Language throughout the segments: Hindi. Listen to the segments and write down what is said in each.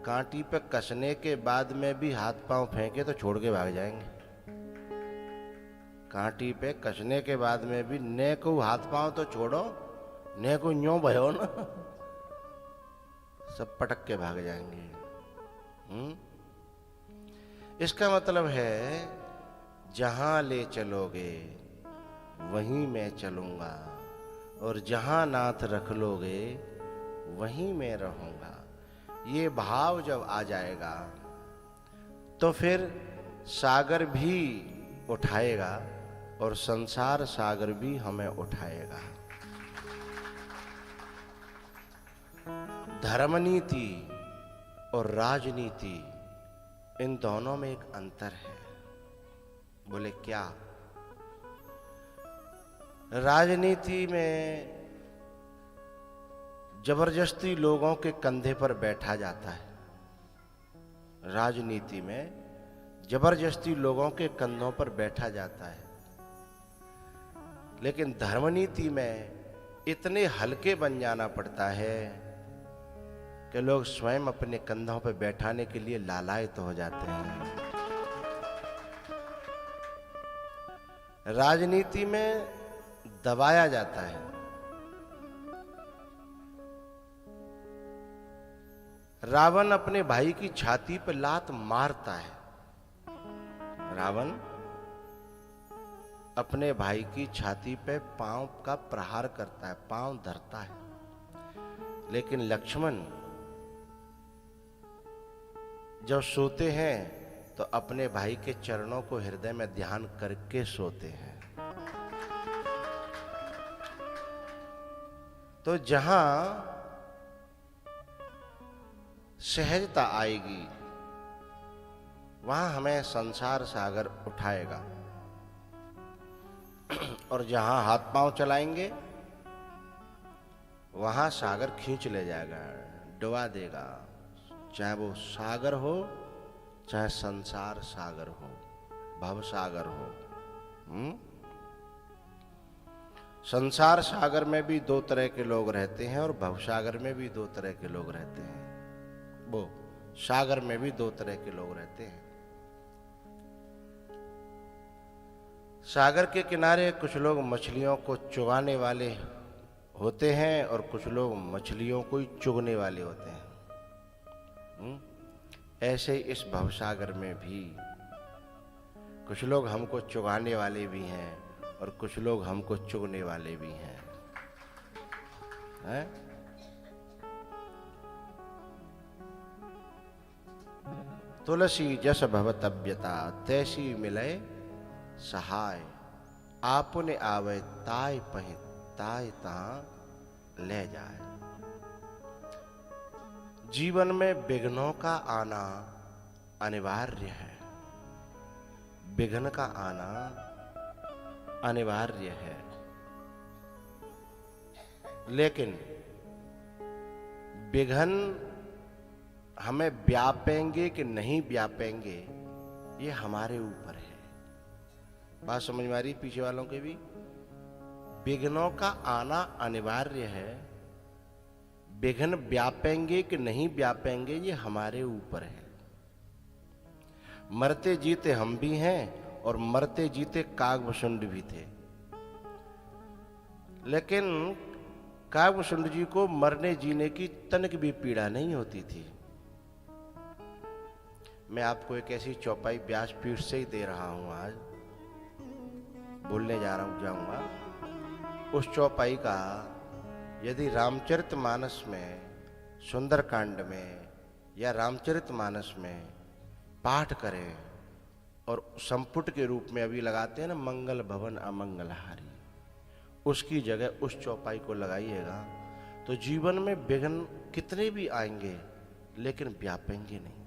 कांटी पे कसने के बाद में भी हाथ पांव फेंके तो छोड़ के भाग जाएंगे। कांटी पे कसने के बाद में भी ने को हाथ पांव तो छोड़ो, ने को यूं भयो ना, सब पटक के भाग जाएंगे। इसका मतलब है जहां ले चलोगे वहीं मैं चलूंगा, और जहां नाथ रख लोगे वहीं मैं रहूंगा। ये भाव जब आ जाएगा तो फिर सागर भी उठाएगा और संसार सागर भी हमें उठाएगा। धर्मनीति और राजनीति, इन दोनों में एक अंतर है। बोले क्या? राजनीति में जबरदस्ती लोगों के कंधे पर बैठा जाता है। राजनीति में जबरदस्ती लोगों के कंधों पर बैठा जाता है। लेकिन धर्मनीति में इतने हल्के बन जाना पड़ता है कि लोग स्वयं अपने कंधों पर बैठाने के लिए लालायित हो जाते हैं। राजनीति में दबाया जाता है। रावण अपने भाई की छाती पर लात मारता है। रावण अपने भाई की छाती पे पांव का प्रहार करता है, पांव धरता है। लेकिन लक्ष्मण जब सोते हैं तो अपने भाई के चरणों को हृदय में ध्यान करके सोते हैं। तो जहां सहजता आएगी वहां हमें संसार सागर उठाएगा, और जहां हाथ पांव चलाएंगे वहां सागर खींच ले जाएगा, डुबा देगा। चाहे वो सागर हो, चाहे संसार सागर हो, भव सागर हो। संसार सागर में भी दो तरह के लोग रहते हैं और भव सागर में भी दो तरह के लोग रहते हैं। वो सागर में भी दो तरह के लोग रहते हैं। सागर के किनारे कुछ लोग मछलियों को चुगाने वाले होते हैं और कुछ लोग मछलियों को ही चुगने वाले होते हैं। ऐसे इस भवसागर में भी कुछ लोग हमको चुगाने वाले भी हैं और कुछ लोग हमको चुगने वाले भी हैं, हैं? तुलसी जस भवतव्यता तैसी मिले सहाय, आपने आवे ताय पहि ताय तहां ले जाए। जीवन में विघ्नों का आना अनिवार्य है। विघ्न का आना अनिवार्य है, लेकिन विघ्न हमें व्यापेंगे कि नहीं व्यापेंगे ये हमारे ऊपर है। बात समझ में आ रही पीछे वालों के भी? विघ्नों का आना अनिवार्य है, विघ्न व्यापेंगे कि नहीं व्यापेंगे ये हमारे ऊपर है। मरते जीते हम भी हैं और मरते जीते कागभूषुंड भी थे। लेकिन कागभूषुंड जी को मरने जीने की तनिक भी पीड़ा नहीं होती थी। मैं आपको एक ऐसी चौपाई व्यासपीठ से ही दे रहा हूं, आज बोलने जाऊंगा। उस चौपाई का यदि रामचरितमानस में, सुंदरकांड में या रामचरितमानस में पाठ करें और संपुट के रूप में अभी लगाते हैं ना, मंगल भवन अमंगलहारी, उसकी जगह उस चौपाई को लगाइएगा तो जीवन में विघ्न कितने भी आएंगे लेकिन व्यापेंगे नहीं।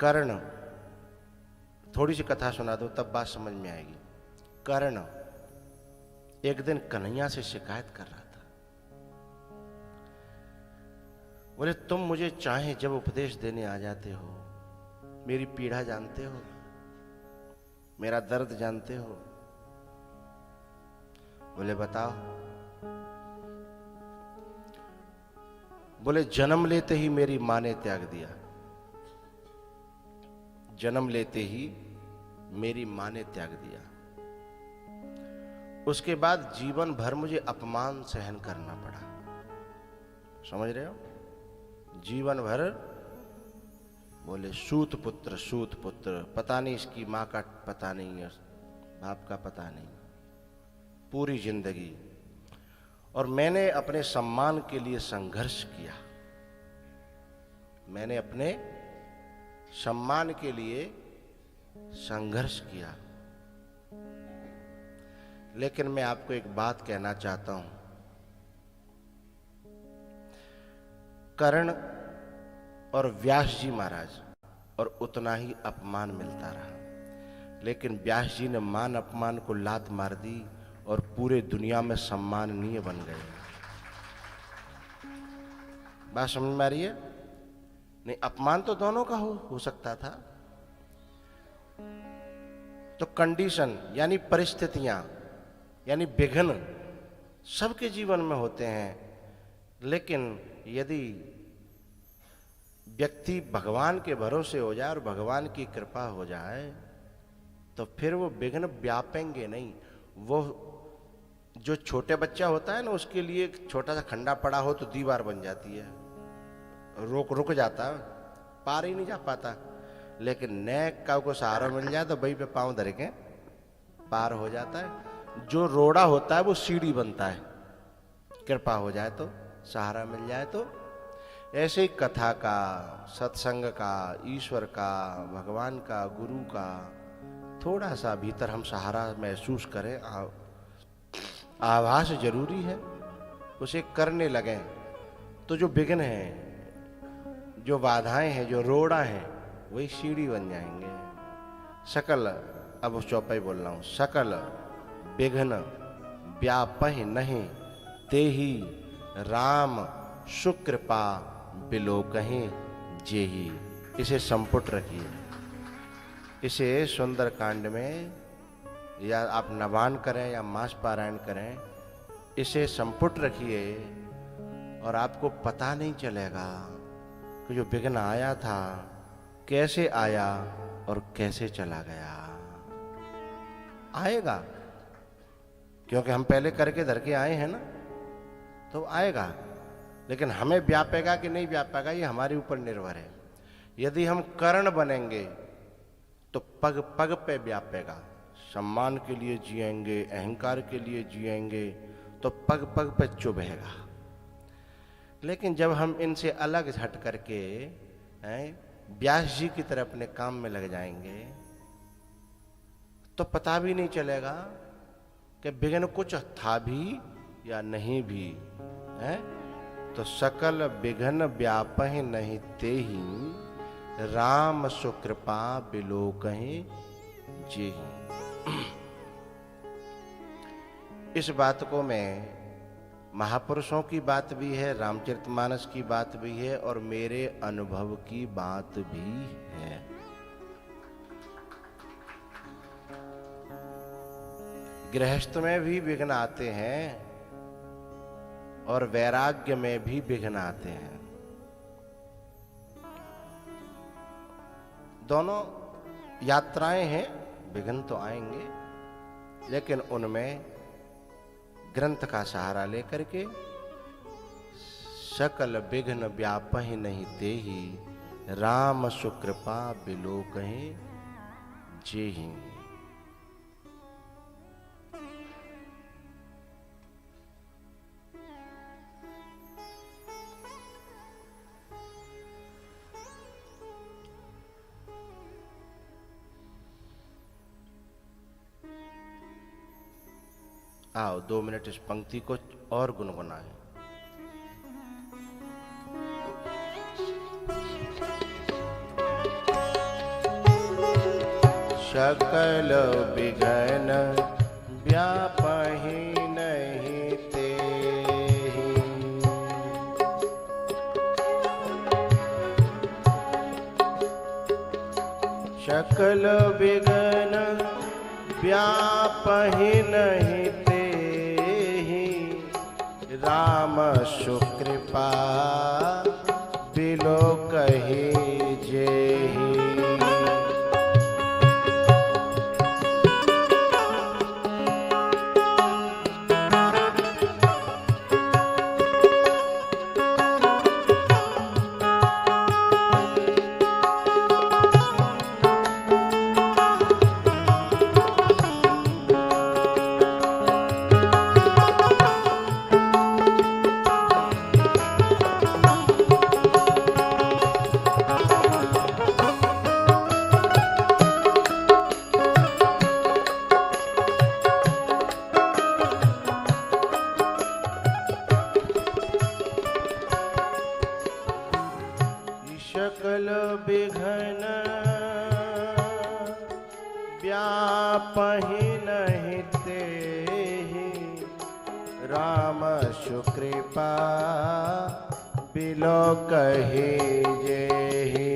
कर्ण, थोड़ी सी कथा सुना दो तब बात समझ में आएगी। कर्ण एक दिन कन्हैया से शिकायत कर रहा था। बोले, तुम मुझे चाहे जब उपदेश देने आ जाते हो, मेरी पीड़ा जानते हो, मेरा दर्द जानते हो। बोले, बताओ। बोले जन्म लेते ही मेरी मां ने त्याग दिया, जन्म लेते ही मेरी मां ने त्याग दिया। उसके बाद जीवन भर मुझे अपमान सहन करना पड़ा। समझ रहे हो? जीवन भर बोले सूत पुत्र, पता नहीं इसकी मां का पता नहीं है, बाप का पता नहीं, पूरी जिंदगी। और मैंने अपने सम्मान के लिए संघर्ष किया, मैंने अपने सम्मान के लिए संघर्ष किया। लेकिन मैं आपको एक बात कहना चाहता हूं, कर्ण और व्यास जी महाराज और उतना ही अपमान मिलता रहा, लेकिन व्यास जी ने मान अपमान को लात मार दी और पूरे दुनिया में सम्माननीय बन गए। बात समझ में आ रही है? नहीं, अपमान तो दोनों का हो सकता था। तो कंडीशन यानी परिस्थितियां यानी विघ्न सबके जीवन में होते हैं, लेकिन यदि व्यक्ति भगवान के भरोसे हो जाए और भगवान की कृपा हो जाए तो फिर वो विघ्न व्यापेंगे नहीं। वो जो छोटे बच्चा होता है ना, उसके लिए एक छोटा सा खंडा पड़ा हो तो दीवार बन जाती है, रुक जाता है, पार ही नहीं जा पाता। लेकिन नेक का को सहारा मिल जाए तो वहीं पे पांव धर के पार हो जाता है। जो रोड़ा होता है वो सीढ़ी बनता है, कृपा हो जाए तो, सहारा मिल जाए तो। ऐसे ही कथा का, सत्संग का, ईश्वर का, भगवान का, गुरु का थोड़ा सा भीतर हम सहारा महसूस करें, आभास जरूरी है, उसे करने लगें तो जो विघ्न है, जो बाधाएं हैं, जो रोड़ा है, वही सीढ़ी बन जाएंगे। सकल, अब उस चौपाई बोल रहा हूं, सकल विघ्न व्यापहि नहीं तेहि राम सुकृपा बिलोकहि जेहि। इसे संपुट रखिए, इसे सुंदर कांड में, या आप नवान करें या मास पारायण करें, इसे संपुट रखिए और आपको पता नहीं चलेगा कि जो विघ्न आया था कैसे आया और कैसे चला गया। आएगा क्योंकि हम पहले करके धर के आए हैं ना, तो आएगा, लेकिन हमें व्यापेगा कि नहीं व्यापेगा ये हमारे ऊपर निर्भर है। यदि हम कर्ण बनेंगे तो पग पग पे व्यापेगा। सम्मान के लिए जिएंगे, अहंकार के लिए जिएंगे तो पग पग पे चुभेगा। लेकिन जब हम इनसे अलग हट करके व्यास जी की तरह अपने काम में लग जाएंगे तो पता भी नहीं चलेगा कि विघ्न कुछ था भी या नहीं भी है। तो सकल विघ्न व्यापहि नहीं तेहि राम सुकृपा बिलोकहि जेहि। इस बात को मैं महापुरुषों की बात भी है, रामचरितमानस की बात भी है और मेरे अनुभव की बात भी है। गृहस्थ में भी विघ्न आते हैं और वैराग्य में भी विघ्न आते हैं। दोनों यात्राएं हैं, विघ्न तो आएंगे, लेकिन उनमें ग्रंथ का सहारा लेकर के सकल विघ्न व्यापहि नहीं तेहि राम सुकृपा बिलोकहि जेहि। आओ 2 मिनट इस पंक्ति को और गुनगुनाएं। सकल विघ्न व्यापहि नहीं तेहि सकल विघ्न व्यापहि नहीं तेहि राम सुकृपा सकल विघन व्यापहि नहीं तेहि, राम सुकृपा बिलो कहि जेहि।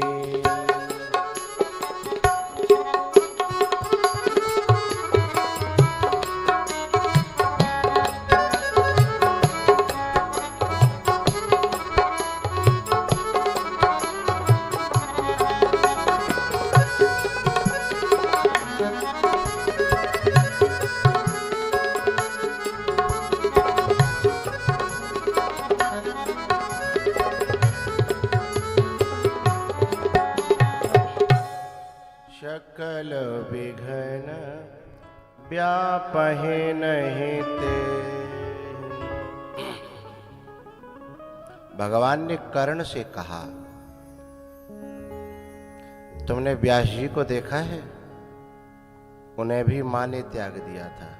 सकल विघन व्यापहि नहीं तेहि। भगवान ने कर्ण से कहा, तुमने व्यास जी को देखा है? उन्हें भी मां ने त्याग दिया था।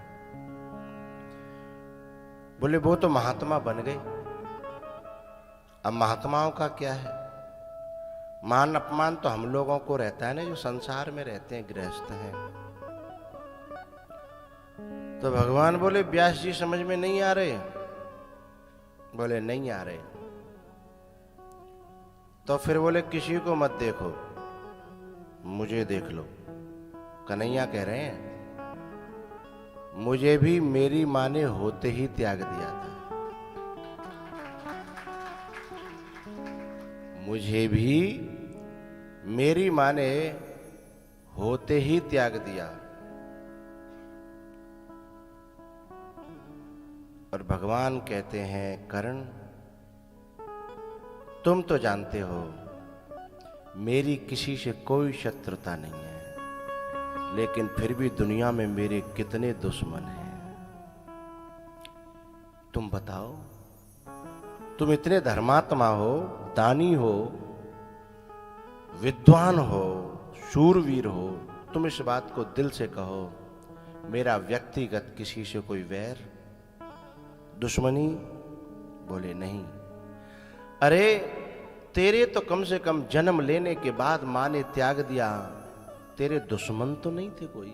बोले वो तो महात्मा बन गए, अब महात्माओं का क्या है? मान अपमान तो हम लोगों को रहता है ना, जो संसार में रहते हैं, गृहस्थ हैं। तो भगवान बोले व्यास जी समझ में नहीं आ रहे? बोले नहीं आ रहे। तो फिर बोले किसी को मत देखो, मुझे देख लो। कन्हैया कह रहे हैं मुझे भी मेरी मां ने होते ही त्याग दिया था, मुझे भी मेरी मां ने होते ही त्याग दिया। और भगवान कहते हैं कर्ण, तुम तो जानते हो मेरी किसी से कोई शत्रुता नहीं है, लेकिन फिर भी दुनिया में मेरे कितने दुश्मन हैं। तुम बताओ, तुम इतने धर्मात्मा हो, दानी हो, विद्वान हो, शूरवीर हो, तुम इस बात को दिल से कहो, मेरा व्यक्तिगत किसी से कोई वैर, दुश्मनी? बोले नहीं। अरे तेरे तो कम से कम जन्म लेने के बाद मां ने त्याग दिया, तेरे दुश्मन तो नहीं थे कोई?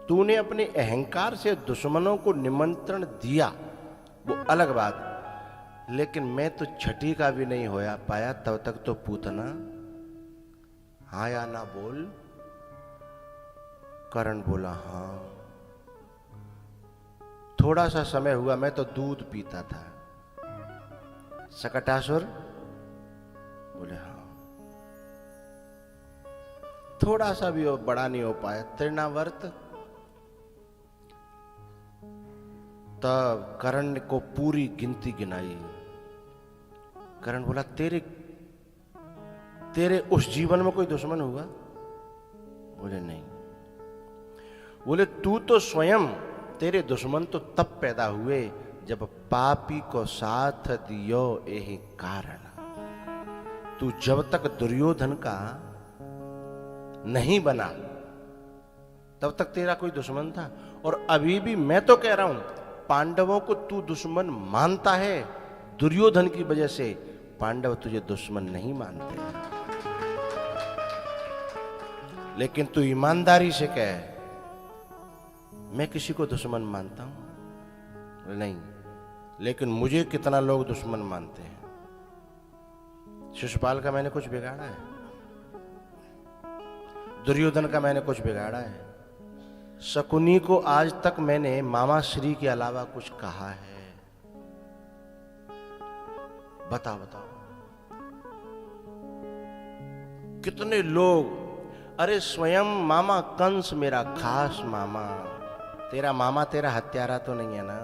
तूने अपने अहंकार से दुश्मनों को निमंत्रण दिया, वो अलग बात, लेकिन मैं तो छठी का भी नहीं होया पाया, तब तक तो पूतना हाँ या ना बोल। कर्ण बोला हाँ। थोड़ा सा समय हुआ, मैं तो दूध पीता था। सकटासुर बोले हाँ। थोड़ा सा भी बड़ा नहीं हो पाया। तृणावर्त, तब कर्ण को पूरी गिनती गिनाई। कर्ण बोला तेरे उस जीवन में कोई दुश्मन हुआ? बोले नहीं। बोले तू तो स्वयं, तेरे दुश्मन तो तब पैदा हुए जब पापी को साथ दियो यही कारण। तू जब तक दुर्योधन का नहीं बना तब तक तेरा कोई दुश्मन था। और अभी भी मैं तो कह रहा हूं, पांडवों को तू दुश्मन मानता है, दुर्योधन की वजह से पांडव तुझे दुश्मन नहीं मानते। लेकिन तू ईमानदारी से कह, मैं किसी को दुश्मन मानता हूं? नहीं। लेकिन मुझे कितना लोग दुश्मन मानते हैं। शिशुपाल का मैंने कुछ बिगाड़ा है? दुर्योधन का मैंने कुछ बिगाड़ा है? शकुनी को आज तक मैंने मामा श्री के अलावा कुछ कहा है? बताओ बताओ। कितने लोग, अरे स्वयं मामा कंस मेरा खास मामा, तेरा मामा तेरा हत्यारा तो नहीं है ना?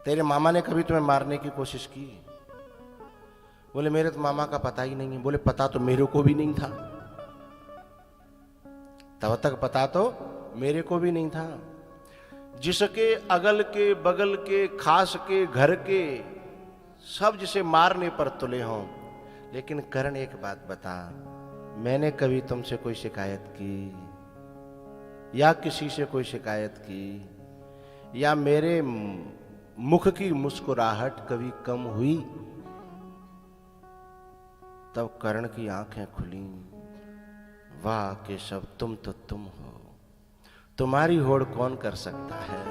तेरे मामा ने कभी तुम्हें मारने की कोशिश की? बोले मेरे तो मामा का पता ही नहीं है। बोले पता तो मेरे को भी नहीं था, तब तक पता तो मेरे को भी नहीं था। जिसके अगल के, बगल के, खास के, घर के सब जिसे मारने पर तुले हों। लेकिन कर्ण एक बात बता, मैंने कभी तुमसे कोई शिकायत की या किसी से कोई शिकायत की, या मेरे मुख की मुस्कुराहट कभी कम हुई? तब कर्ण की आंखें खुली। वाह केशव, तुम तो तुम हो, तुम्हारी होड़ कौन कर सकता है।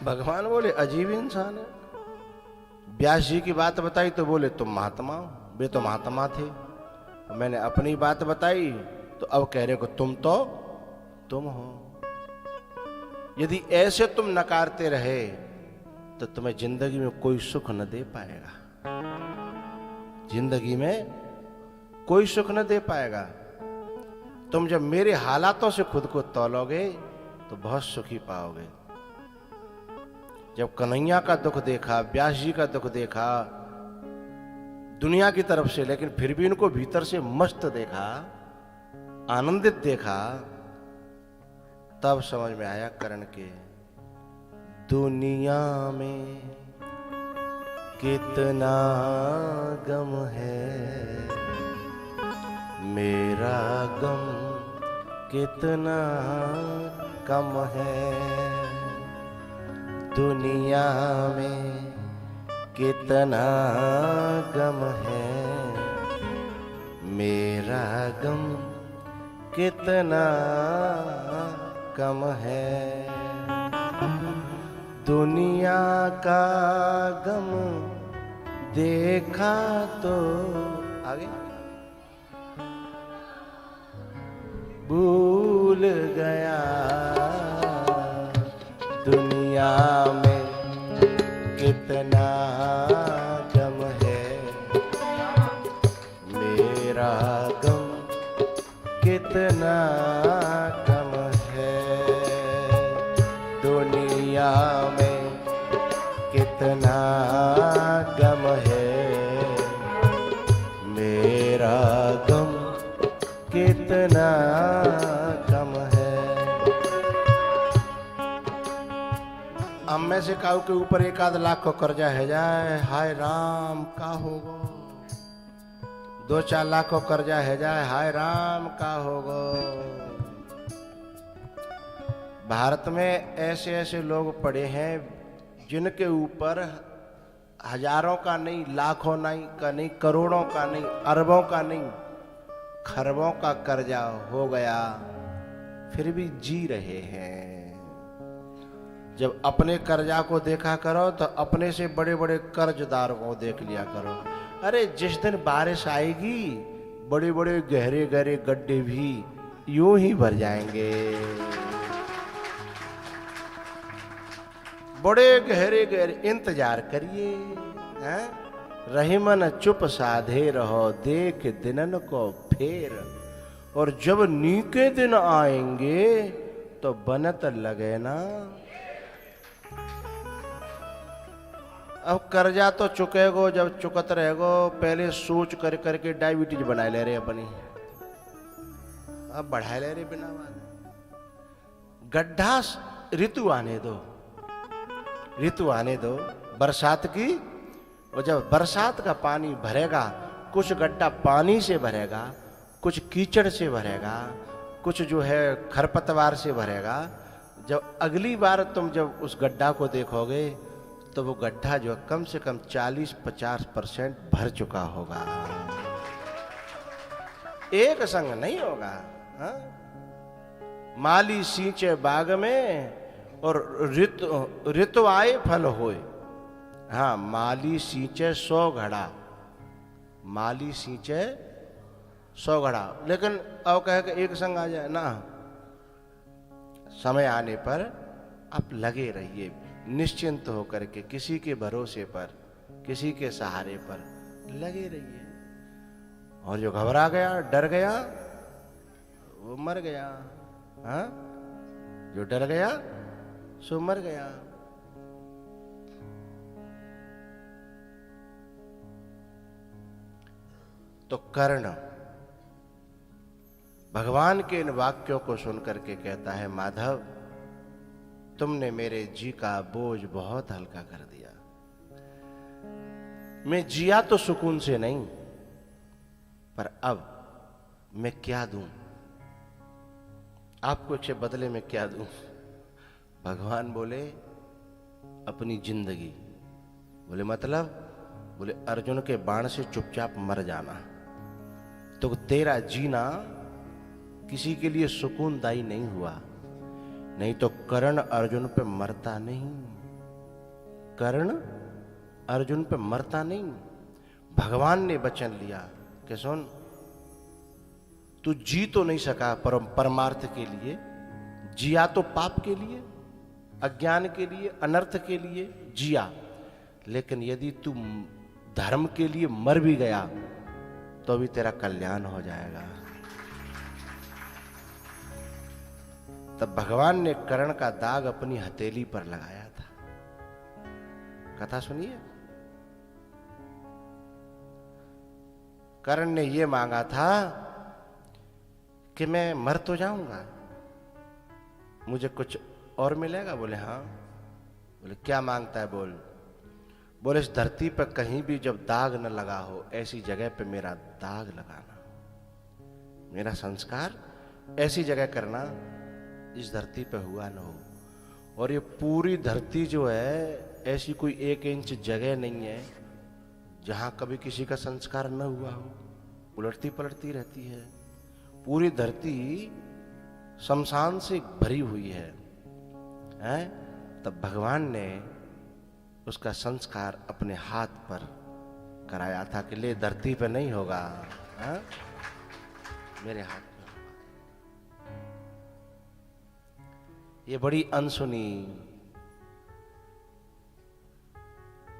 भगवान बोले अजीब इंसान है। व्यास जी की बात बताई तो बोले तुम महात्मा हो। वे तो महात्मा थे। मैंने अपनी बात बताई तो अब कह रहे को तुम हो। यदि ऐसे तुम नकारते रहे तो तुम्हें जिंदगी में कोई सुख न दे पाएगा। जिंदगी में कोई सुख न दे पाएगा। तुम जब मेरे हालातों से खुद को तौलोगे तो बहुत सुखी पाओगे। जब कन्हैया का दुख देखा, व्यास जी का दुख देखा दुनिया की तरफ से, लेकिन फिर भी इनको भीतर से मस्त देखा, आनंदित देखा, तब समझ में आया कर्ण के दुनिया में कितना गम है, मेरा गम कितना कम है। दुनिया में कितना गम है, मेरा गम कितना कम है। दुनिया का गम देखा तो आगे भूल गया। दुनिया में कितना गम है, मेरा गम कितना कम है। दुनिया में कितना गम है, मेरा गम कितना कम है। अब में से काऊ के ऊपर 1-8 लाख को कर्जा है जाए, हाय राम का होगो। 2-4 लाख को कर्जा है जाए, हाय राम का होगो। भारत में ऐसे ऐसे लोग पड़े हैं जिनके ऊपर हजारों का नहीं, लाखों नहीं का नहीं, करोड़ों का नहीं, अरबों का नहीं, खरबों का कर्जा हो गया, फिर भी जी रहे हैं। जब अपने कर्जा को देखा करो तो अपने से बड़े बड़े कर्जदारों को देख लिया करो। अरे जिस दिन बारिश आएगी बड़े बड़े गहरे गहरे गड्ढे भी यूं ही भर जाएंगे। बड़े गहरे गहरे इंतजार करिए। रहीमन चुप साधे रहो, देख दिनन को फेर। और जब नीके दिन आएंगे तो बनत लगे ना। अब कर्जा तो चुकेगो, जब चुकत रहेगो पहले सोच कर करके डायबिटीज बना ले रहे अपनी, अब बढ़ा ले रहे बिना बात। गड्ढा ऋतु आने दो, ऋतु आने दो बरसात की। और जब बरसात का पानी भरेगा, कुछ गड्ढा पानी से भरेगा, कुछ कीचड़ से भरेगा, कुछ जो है खरपतवार से भरेगा। जब अगली बार तुम जब उस गड्ढा को देखोगे तो वो गड्ढा जो कम से कम 40-50% भर चुका होगा, एक संग नहीं होगा। हा? माली सींचे बाग में और ऋतु आए फल होए। हाँ, माली सींचे 100 घड़ा, माली सींचे 100 घड़ा, लेकिन अब कहे कि एक संग आ जाए ना। समय आने पर आप लगे रहिए निश्चिंत होकर के, किसी के भरोसे पर, किसी के सहारे पर लगे रहिए। और जो घबरा गया, डर गया, वो मर गया। हाँ, जो डर गया सो मर गया। तो कर्ण भगवान के इन वाक्यों को सुनकर के कहता है, माधव तुमने मेरे जी का बोझ बहुत हल्का कर दिया। मैं जिया तो सुकून से नहीं, पर अब मैं क्या दूं आपको, इसके बदले में क्या दूं। भगवान बोले अपनी जिंदगी। बोले मतलब? बोले अर्जुन के बाण से चुपचाप मर जाना, तो तेरा जीना किसी के लिए सुकूनदायी नहीं हुआ। नहीं तो कर्ण अर्जुन पे मरता नहीं, कर्ण अर्जुन पे मरता नहीं। भगवान ने वचन लिया कि सुन, तू जी तो नहीं सका परमार्थ के लिए, जिया तो पाप के लिए, अज्ञान के लिए, अनर्थ के लिए जिया, लेकिन यदि तू धर्म के लिए मर भी गया तो भी तेरा कल्याण हो जाएगा। तब भगवान ने कर्ण का दाग अपनी हथेली पर लगाया था। कथा सुनिए। कर्ण ने यह मांगा था कि मैं मर तो जाऊंगा, मुझे कुछ और मिलेगा? बोले हाँ। बोले क्या मांगता है? बोले इस धरती पर कहीं भी जब दाग न लगा हो ऐसी जगह पे मेरा दाग लगाना, मेरा संस्कार ऐसी जगह करना इस धरती पे हुआ न हो। और ये पूरी धरती जो है ऐसी कोई 1 इंच जगह नहीं है जहां कभी किसी का संस्कार न हुआ हो, उलटती पलटती रहती है। पूरी धरती शमशान से भरी हुई है, हैं? तब भगवान ने उसका संस्कार अपने हाथ पर कराया था कि ले धरती पे नहीं होगा, हैं? मेरे हाथ में होगा। ये बड़ी अनसुनी।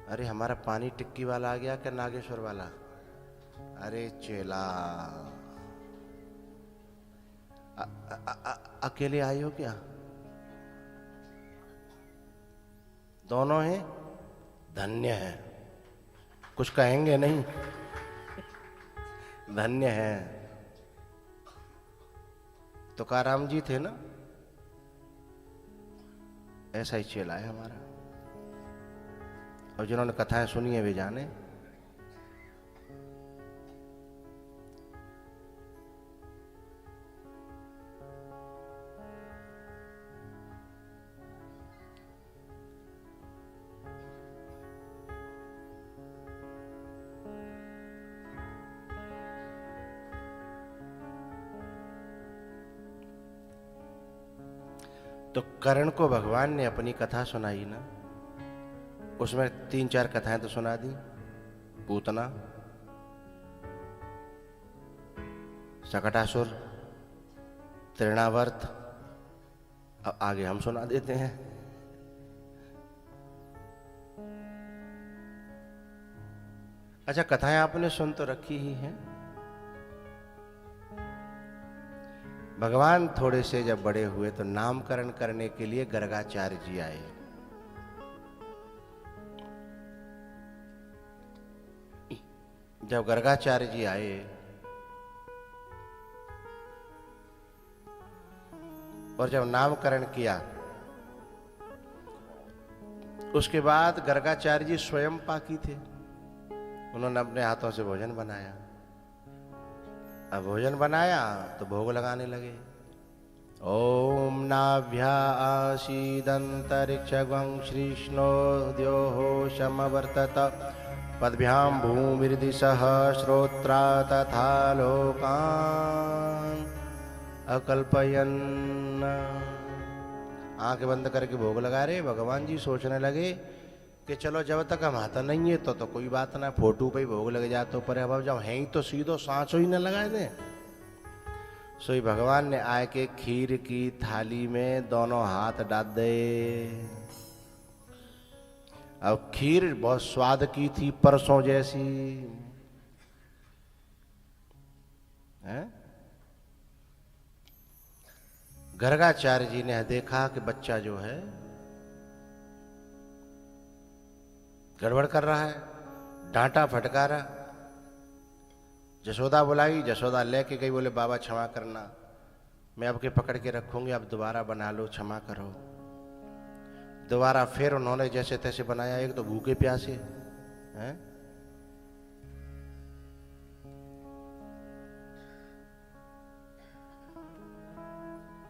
अरे हमारा पानी टिक्की वाला आ गया क्या? नागेश्वर वाला? अरे चेला, अकेले आए हो क्या? दोनों हैं? धन्य है। कुछ कहेंगे नहीं? धन्य है। तुकाराम जी थे ना, ऐसा ही चेला है हमारा। और जिन्होंने कथाएं सुनी है वे जाने। तो कर्ण को भगवान ने अपनी कथा सुनाई ना, उसमें 3-4 कथाएं तो सुना दी। पूतना, शकटासुर, तृणावर्त। अब आगे हम सुना देते हैं। अच्छा, कथाएं आपने सुन तो रखी ही हैं। भगवान थोड़े से जब बड़े हुए तो नामकरण करने के लिए गर्गाचार्य जी आए। जब गर्गाचार्य जी आए और जब नामकरण किया, उसके बाद गर्गाचार्य जी स्वयं पाकी थे। उन्होंने अपने हाथों से भोजन बनाया। अब भोजन बनाया तो भोग लगाने लगे। ओम नाभ्या आसीदंतरिक्षगं श्रीष्णो द्योहो समवर्तत पद्भ्यां भूमिर्दिशः श्रोत्रा तथा लोकान् अकल्पयन्। आंखें बंद करके भोग लगा रहे। भगवान जी सोचने लगे कि चलो जब तक हम हाथ नहीं है तो कोई बात ना, फोटो पे ही भोग लग जाते पर अब जब है ही तो सीधो सांचो ही न लगाए दे। सोई भगवान ने आए के खीर की थाली में दोनों हाथ डाल दे। अब खीर बहुत स्वाद की थी, परसों जैसी है। गर्गाचार्य जी ने देखा कि बच्चा जो है गड़बड़ कर रहा है, डांटा फटकारा। जसोदा बुलाई, जसोदा लेके गई। बोले बाबा क्षमा करना, मैं आपके पकड़ के रखूंगी, आप दोबारा बना लो, क्षमा करो। दोबारा फिर उन्होंने जैसे तैसे बनाया। एक तो भूखे प्यासे हैं,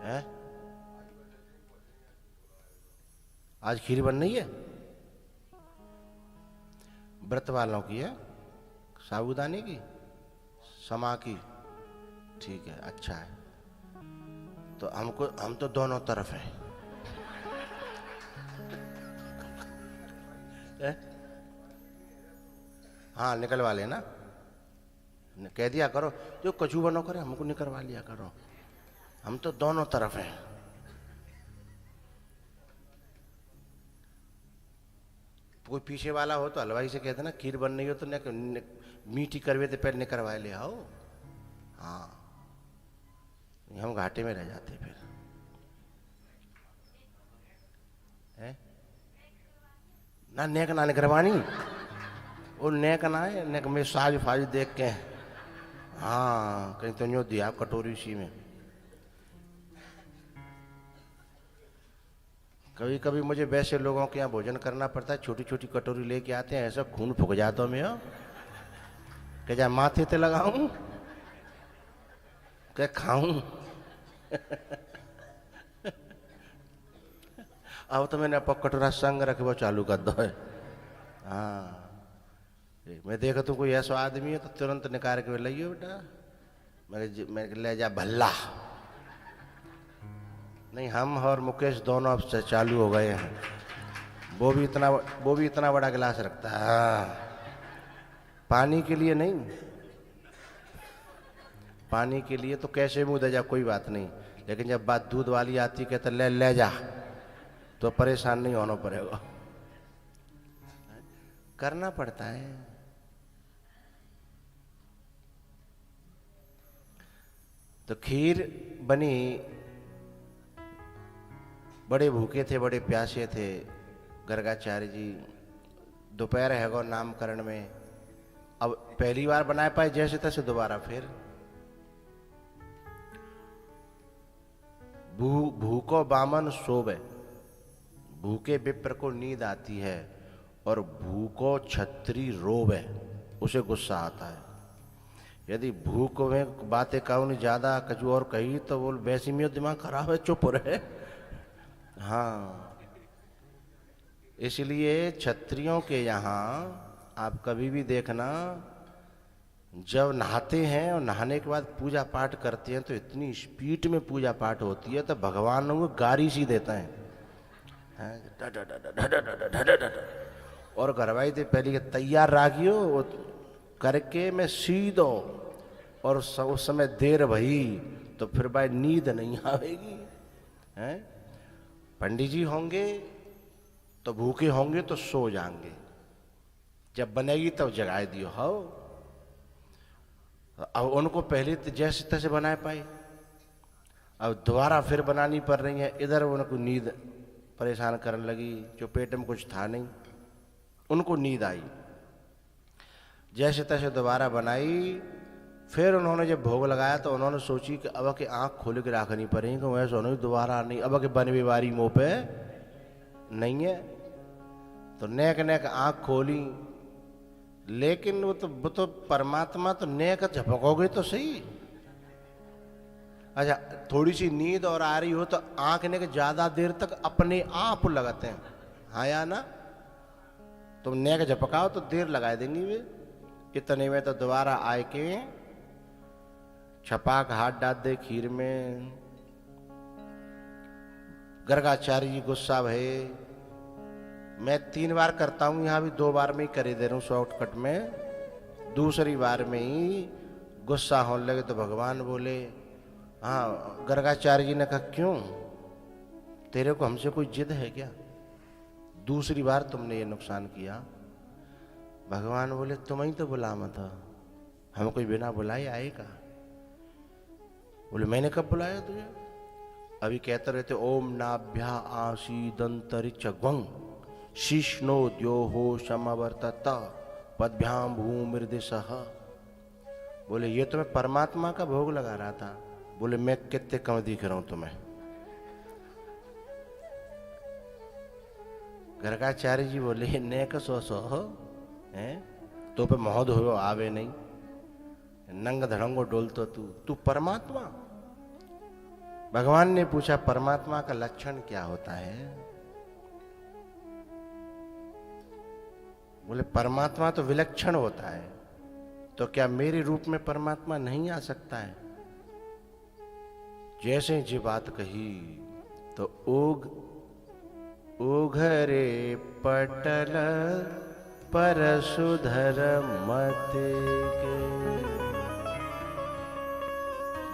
है? आज खीर बन रही है। व्रत वालों की है, साबूदाने की, समा की, ठीक है, अच्छा है। तो हम तो दोनों तरफ हैं। हाँ निकलवा लेना, कह दिया करो जो कचू बनो करे, हमको निकलवा लिया करो, हम तो दोनों तरफ हैं। कोई पीछे वाला हो तो हलवाई से कहते ना खीर बन रही हो तो मीठी करवे तो पहले निकलवा ले आओ। हाँ हम घाटे में रह जाते फिर है ना, नेक ना निकलवानी, वो नेक ना है, नेक में साज फाज देख के, हाँ कहीं तो न्यो दिया कटोरी सी में। कभी कभी मुझे वैसे लोगों के यहाँ भोजन करना पड़ता है, छोटी छोटी कटोरी लेके आते हैं, ऐसा खून फूक जाता मैं क्या जा माथे ते लगाऊं क्या खाऊं। अब तो मैंने अपना कटोरा संग रखे वो चालू कर दो है। हाँ मैं देखा तू कोई ऐसा आदमी है तो तुरंत निकाल के लाइयो बेटा, मैं ले जा भल्ला। नहीं हम और मुकेश दोनों अब से चालू हो गए हैं, वो भी इतना बड़ा गिलास रखता है। हाँ पानी के लिए नहीं, पानी के लिए तो कैसे मुंह दे जा कोई बात नहीं, लेकिन जब बात दूध वाली आती कहते ले जा तो परेशान नहीं होना पड़ेगा, करना पड़ता है। तो खीर बनी, बड़े भूखे थे, बड़े प्यासे थे गर्गाचार्य जी, दोपहर है गो नामकरण में, अब पहली बार बना पाए जैसे तैसे दोबारा फिर भूखो बामन सोवे, भूखे विप्र को नींद आती है और भूखो छत्री रोवे, उसे गुस्सा आता है। यदि भूख में बातें कहूँ ज्यादा कछु और कही तो बोल वैसी में दिमाग खराब है, चुप रहे। हाँ इसलिए क्षत्रियों के यहाँ आप कभी भी देखना, जब नहाते हैं और नहाने के बाद पूजा पाठ करते हैं तो इतनी स्पीड में पूजा पाठ होती है तो भगवान को गारी सी देता है, और घरवाई थे पहले तैयार राखियो करके मैं सीधो, और उस समय देर भई तो फिर भाई नींद नहीं आएगी। हैं पंडित जी होंगे तो भूखे होंगे तो सो जाएंगे, जब बनेगी तब जगाए दियो। हो अब उनको पहले तो जैसे तैसे बनाए पाए, अब दोबारा फिर बनानी पड़ रही है, इधर उनको नींद परेशान करने लगी, जो पेट में कुछ था नहीं उनको नींद आई, जैसे तैसे दोबारा बनाई। फिर उन्होंने जब भोग लगाया तो उन्होंने सोची कि अब के आँख खोल के रखनी पड़ेगी, वैसे उन्होंने दोबारा नहीं, अब के बनवी बारी मुँह पे नहीं है, तो नेक नेक आँख खोली, लेकिन वो तो परमात्मा तो नेक झपकोगे तो सही। अच्छा थोड़ी सी नींद और आ रही हो तो आँख ने ज्यादा देर तक अपने आप लगाते हैं, हाँ या ना, तुम नेक झपकाओ तो देर लगा देंगी वे, इतने में तो दोबारा आए के छपाक हाथ डाल दे खीर में। गर्गाचार्य जी गुस्सा भये, मैं 3 बार करता हूं, यहां भी 2 बार में ही करे दे रहा हूं शॉर्टकट में, दूसरी बार में ही गुस्सा होने लगे तो भगवान बोले, हाँ गर्गाचार्य जी ने कहा क्यों, तेरे को हमसे कोई जिद है क्या, दूसरी बार तुमने ये नुकसान किया। भगवान बोले तुम ही तो बुला मत, हम कोई बिना बुलाए आएगा। बोले मैंने कब बुलाया तुझे, अभी कहते रहते ओम नाभ्या आसीदंतरिक्षं शिष्णो द्योहो समवर्तत पद्भ्याम भूमिर्दिशः। बोले ये तो मैं परमात्मा का भोग लगा रहा था। बोले मैं कितने कम दिख रहा हूं तुम्हें। गर्गाचार्य जी बोले नेक सो है तो पे महोद हो आवे नहीं, नंग धड़ंगो डोलतो तू परमात्मा। भगवान ने पूछा परमात्मा का लक्षण क्या होता है। बोले परमात्मा तो विलक्षण होता है, तो क्या मेरे रूप में परमात्मा नहीं आ सकता है? जैसे जी बात कही तो ओघरे पटल परशुधर मते के।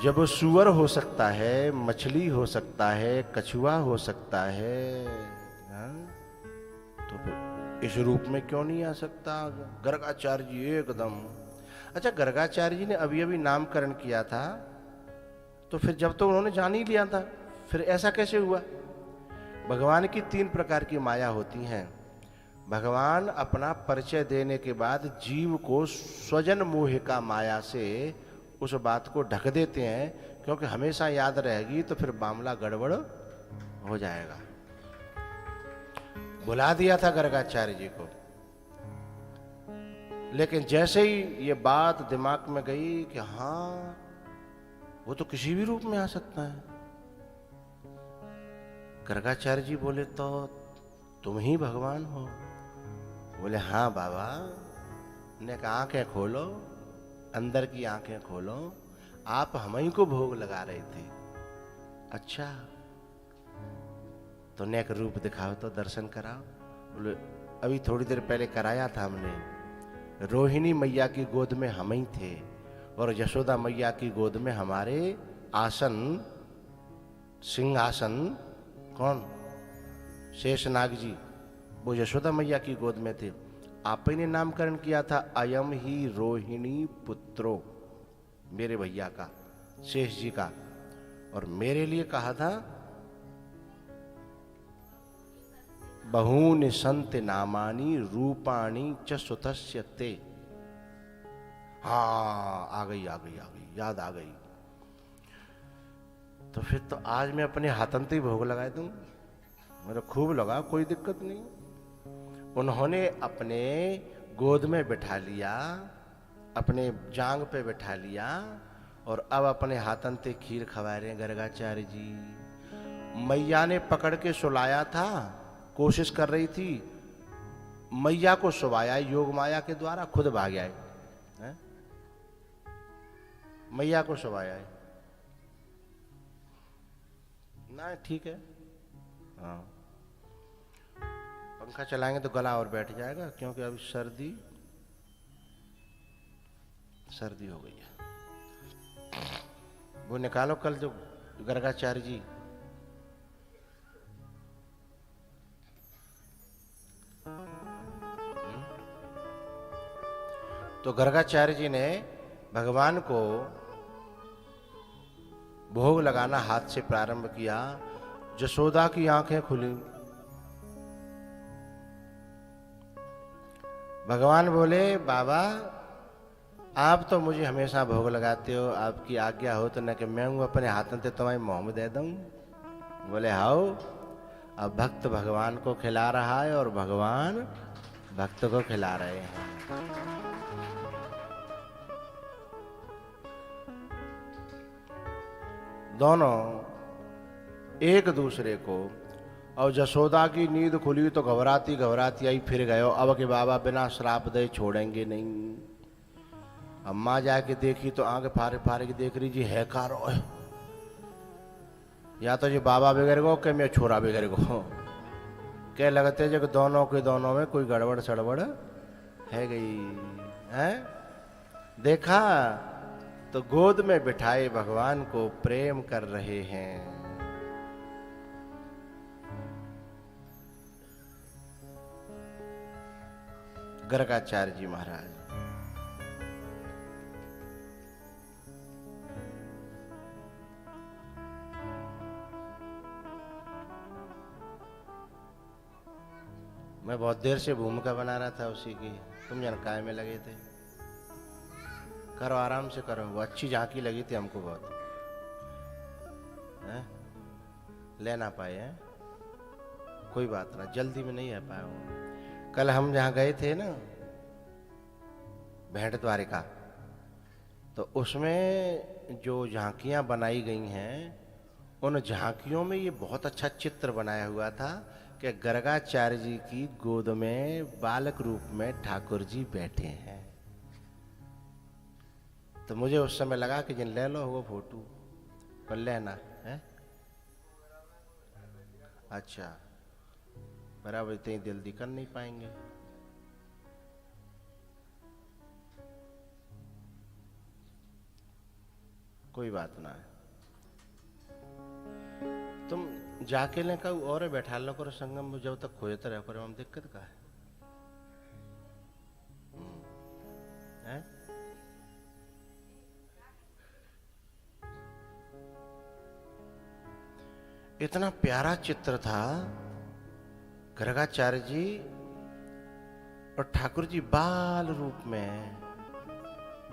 जब सुअर हो सकता है, मछली हो सकता है, कछुआ हो सकता है, हाँ? तो फिर इस रूप में क्यों नहीं आ सकता? गर्गाचार्य जी एकदम। अच्छा, गर्गाचार्य जी ने अभी अभी नामकरण किया था, तो फिर जब तो उन्होंने जान ही लिया था, फिर ऐसा कैसे हुआ? भगवान की 3 प्रकार की माया होती हैं। भगवान अपना परिचय देने के बाद जीव को स्वजन मोहिका माया से उस बात को ढक देते हैं, क्योंकि हमेशा याद रहेगी तो फिर मामला गड़बड़ हो जाएगा। बुला दिया था गर्गाचार्य जी को, लेकिन जैसे ही ये बात दिमाग में गई कि हाँ वो तो किसी भी रूप में आ सकता है, गर्गाचार्य जी बोले तो तुम ही भगवान हो? बोले हाँ बाबा। ने कहा आंखें खोलो, अंदर की आंखें खोलो, आप हम ही को भोग लगा रहे थे। अच्छा, तो नेक रूप दिखाओ तो दर्शन कराओ। बोले अभी थोड़ी देर पहले कराया था हमने। रोहिणी मैया की गोद में हम ही थे और यशोदा मैया की गोद में हमारे आसन, सिंहासन, कौन? शेषनाग जी, वो यशोदा मैया की गोद में थे। आप ही ने नामकरण किया था अयम ही रोहिणी पुत्रो, मेरे भैया का, शेष जी का, और मेरे लिए कहा था बहूनि संत नामानी रूपाणी च सुतस्य ते। हाँ, आ गई याद आ गई। तो फिर तो आज मैं अपने हाथन ही भोग लगा दूं, मेरा खूब लगा, कोई दिक्कत नहीं। उन्होंने अपने गोद में बैठा लिया, अपने जांग पे बैठा लिया, और अब अपने हाथन ते खीर खवा रहे हैं गर्गाचार्य जी। मैया ने पकड़ के सुलाया था, कोशिश कर रही थी, मैया को सुलाया योग माया के द्वारा, खुद भाग आए। मैया को सुलाया है ना, ठीक है। हाँ, पंखा चलाएंगे तो गला और बैठ जाएगा, क्योंकि अभी सर्दी हो गई है। वो निकालो कल जो गर्गाचार्य जी, तो गर्गाचार्य जी ने भगवान को भोग लगाना हाथ से प्रारंभ किया। जसोदा की आंखें खुली। भगवान बोले बाबा आप तो मुझे हमेशा भोग लगाते हो, आपकी आज्ञा हो तो न कि मैं हूं अपने हाथों से तुम्हें मुंह में दे दूं। बोले हाओ, अब भक्त भगवान को खिला रहा है और भगवान भक्त को खिला रहे हैं। दोनों एक दूसरे को। और जसोदा की नींद खुली तो घबराती घबराती आई, फिर गयो अब के बाबा बिना श्राप दे छोड़ेंगे नहीं। अम्मा जाके देखी तो आंख फारे फारे की देख रही जी, है कारो, या तो जी बाबा बिगड़ गो के मैं छोरा बिगड़ गो। क्या लगते जो दोनों के दोनों में कोई गड़बड़ सड़बड़ है गई है। देखा तो गोद में बिठाए भगवान को प्रेम कर रहे हैं। गर्गाचार्य जी महाराज। मैं बहुत देर से भूमिका बना रहा था उसी की, तुम जनकाय में लगे थे। करो आराम से करो, वो अच्छी झांकी लगी थी हमको बहुत है? ले ना पाए हैं, कोई बात ना, जल्दी में नहीं आ पाया वो। कल हम जहाँ गए थे ना भेंट द्वारिका, तो उसमें जो झांकियाँ बनाई गई हैं उन झांकियों में ये बहुत अच्छा चित्र बनाया हुआ था कि गर्गाचार्य जी की गोद में बालक रूप में ठाकुर जी बैठे हैं। तो मुझे उस समय लगा कि जिन ले लो वो फोटो पर लेना है। अच्छा, बराबर इतनी जल्दी कर नहीं पाएंगे। कोई बात ना है, तुम जाके ले का और बैठा लो करो संगम में, जब तक खोजते रहो करो, हम दिक्कत का है? इतना प्यारा चित्र था, गर्गाचार्य जी और ठाकुर जी बाल रूप में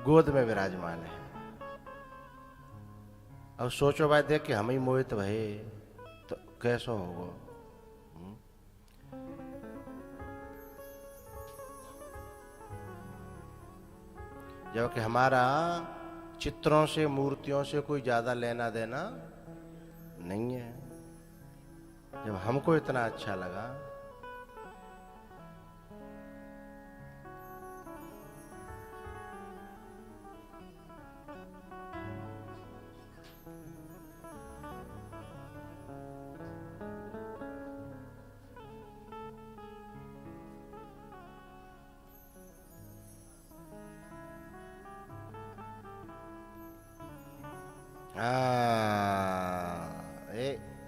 गोद में विराजमान है। अब सोचो भाई, देख के हम ही मोहित भये तो कैसा होगा? जबकि हमारा चित्रों से मूर्तियों से कोई ज्यादा लेना देना नहीं है। जब हमको इतना अच्छा लगा,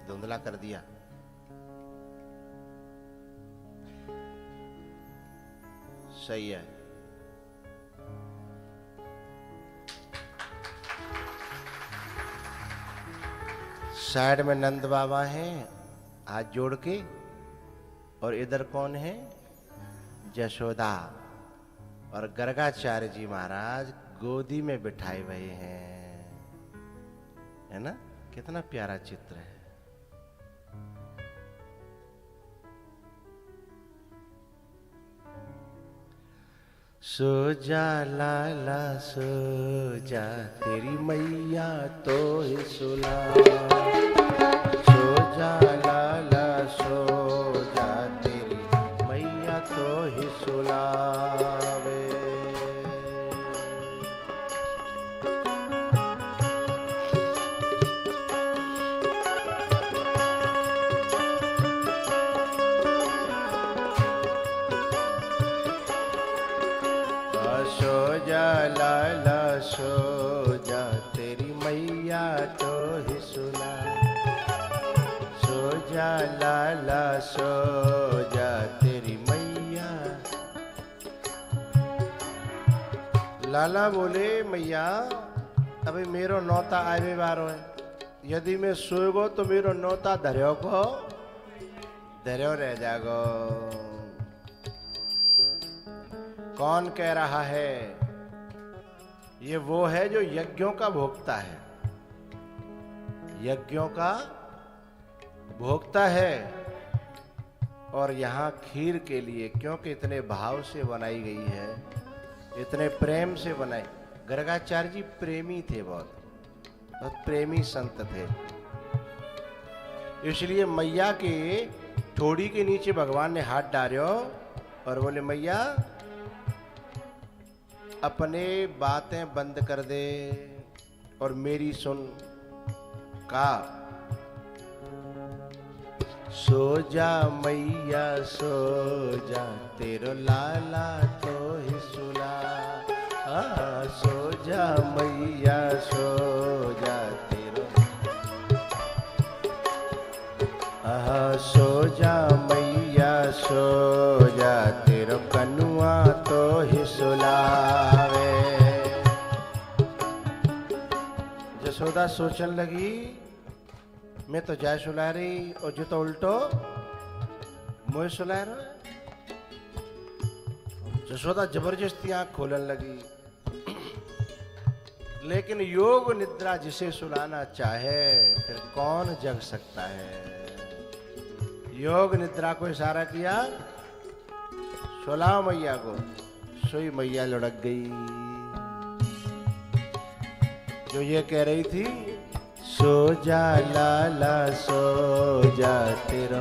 धुंधला कर दिया। सही है। साइड में नंद बाबा हैं हाथ जोड़ के, और इधर कौन है? यशोदा और गर्गाचार्य जी महाराज गोदी में बिठाए हुए हैं, है ना? कितना प्यारा चित्र है। सो जा लाला सो जा, तेरी मैया तो ही सुला। सो जा लाला सो जा, तेरी मैया तो ही सुलावे। सो जा लाला सो जा, तेरी मैया तो ही सुला। सो जा लाला सो जा, तेरी मैया। लाला बोले, मैया अभी मेरो नौता आवे बारो है, यदि मैं सोएगो तो मेरो नौता धर्यो को धर्यो रह जागो। कौन कह रहा है? ये वो है जो यज्ञों का भोक्ता है, यज्ञों का भोक्ता है। और यहाँ खीर के लिए, क्योंकि इतने भाव से बनाई गई है, इतने प्रेम से बनाई। गर्गाचार्य जी प्रेमी थे, बहुत प्रेमी संत थे। इसलिए मैया के ठोड़ी के नीचे भगवान ने हाथ डालो और बोले, मैया अपने बातें बंद कर दे और मेरी सुन। का सो जा मैया सो जा, तेरो लाला तो ही सुला। सो जा मैया सो जा, तेरो सो जा मैया सो जा, तेरो कनुआ तो ही सुलावे। यशोदा सोचने लगी, मैं तो जाय सुला रही और जो तो उल्टो मुझे सुला रहा है। यशोदा जबरदस्ती आंख खोलने लगी। लेकिन योग निद्रा जिसे सुलाना चाहे, फिर कौन जग सकता है? योग निद्रा को इशारा किया, सुलाओ मैया को। सोई मैया लुढ़क गई, जो ये कह रही थी, सो जा लाला सो जा, तेरा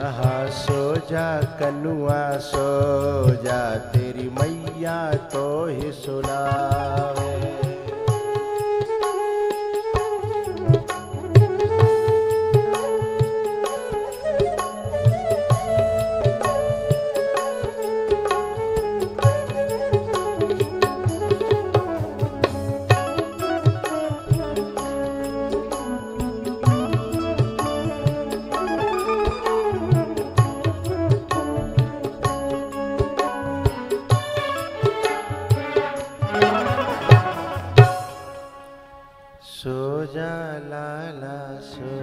आहा सो जा कनुआ सो जा, तेरी मैया तो ही सुलावे। सो जा लाला सो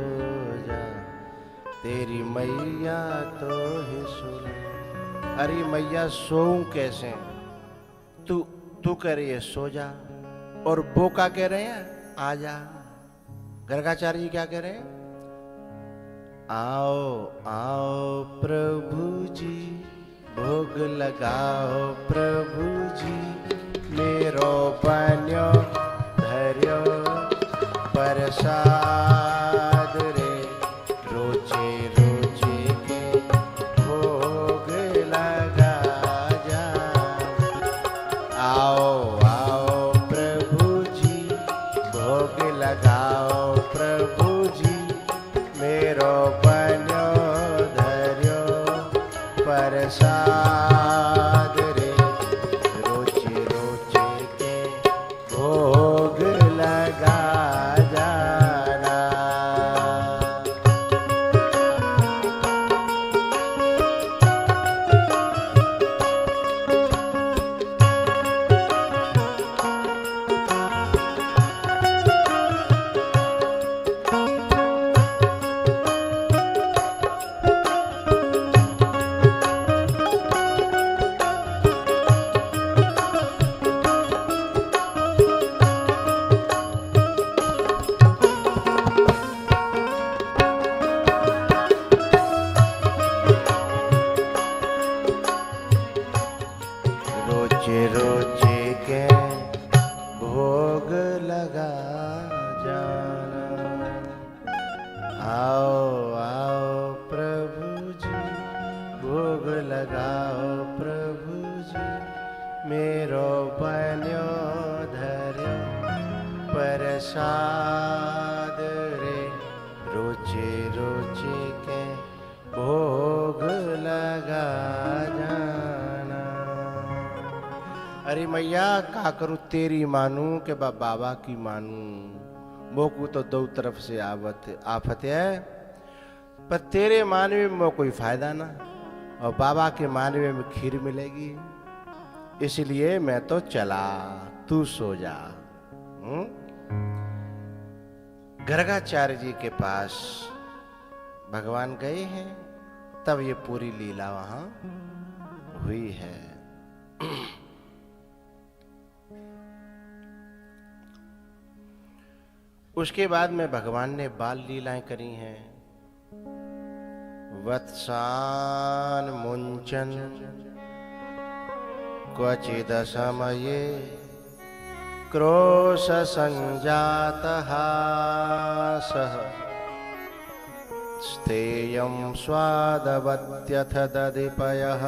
जा, तेरी मैया तो ही सुन। अरे मैया सोऊं कैसे? तू कह रही है सो जा, और वो क्या कह रहे हैं? आ जा। गर्गाचार्य जी क्या कह रहे हैं? आओ आओ प्रभु जी, भोग लगाओ प्रभु जी, मेरो बन्यो धर्यो प्रसाद रे, रोजे रोजे के भोग लगा जा। आओ आओ प्रभु जी, भोग लगाओ प्रभु जी, मेरो बन्यो धर्यो प्रसाद रे, रोजे रोजे के भोग लगा जाना। रोजे रोजे के भोग लगा जाना। आओ आओ प्रभु जी, भोग लगाओ प्रभु जी, मेरो बन्यो धर्यो प्रसाद रे, रोजे रोजे के भोग लगा जाना। अरे मैया का करूं, तेरी मानू के बाबा की मानू? मोकू तो दो तरफ से आफत है, पर तेरे मानवे में कोई फायदा ना, और बाबा के मानवे में खीर मिलेगी, इसलिए मैं तो चला, तू सो जा। गर्गाचार्य जी के पास भगवान गए हैं, तब ये पूरी लीला वहां हुई है। उसके बाद में भगवान ने बाल लीलाएं करी हैं। वत्सान मुंचन क्वचिद समये, क्रोश संजात हासः, स्थेयं स्वादवत्यथ दधिपयः,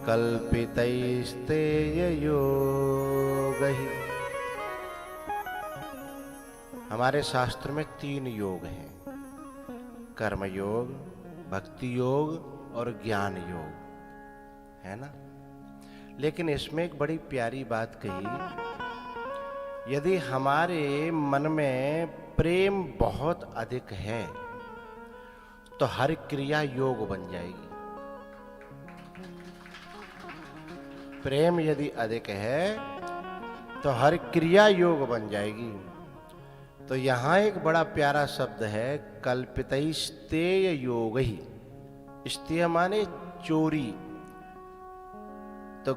कल्पितैस्तेययोगैः। हमारे शास्त्र में 3 योग हैं, कर्म योग, भक्ति योग और ज्ञान योग, है ना? लेकिन इसमें एक बड़ी प्यारी बात कही, यदि हमारे मन में प्रेम बहुत अधिक है तो हर क्रिया योग बन जाएगी। प्रेम यदि अधिक है तो हर क्रिया योग बन जाएगी। तो यहां एक बड़ा प्यारा शब्द है, कल्पितैस्तेय योगहि। स्तेय माने चोरी। तो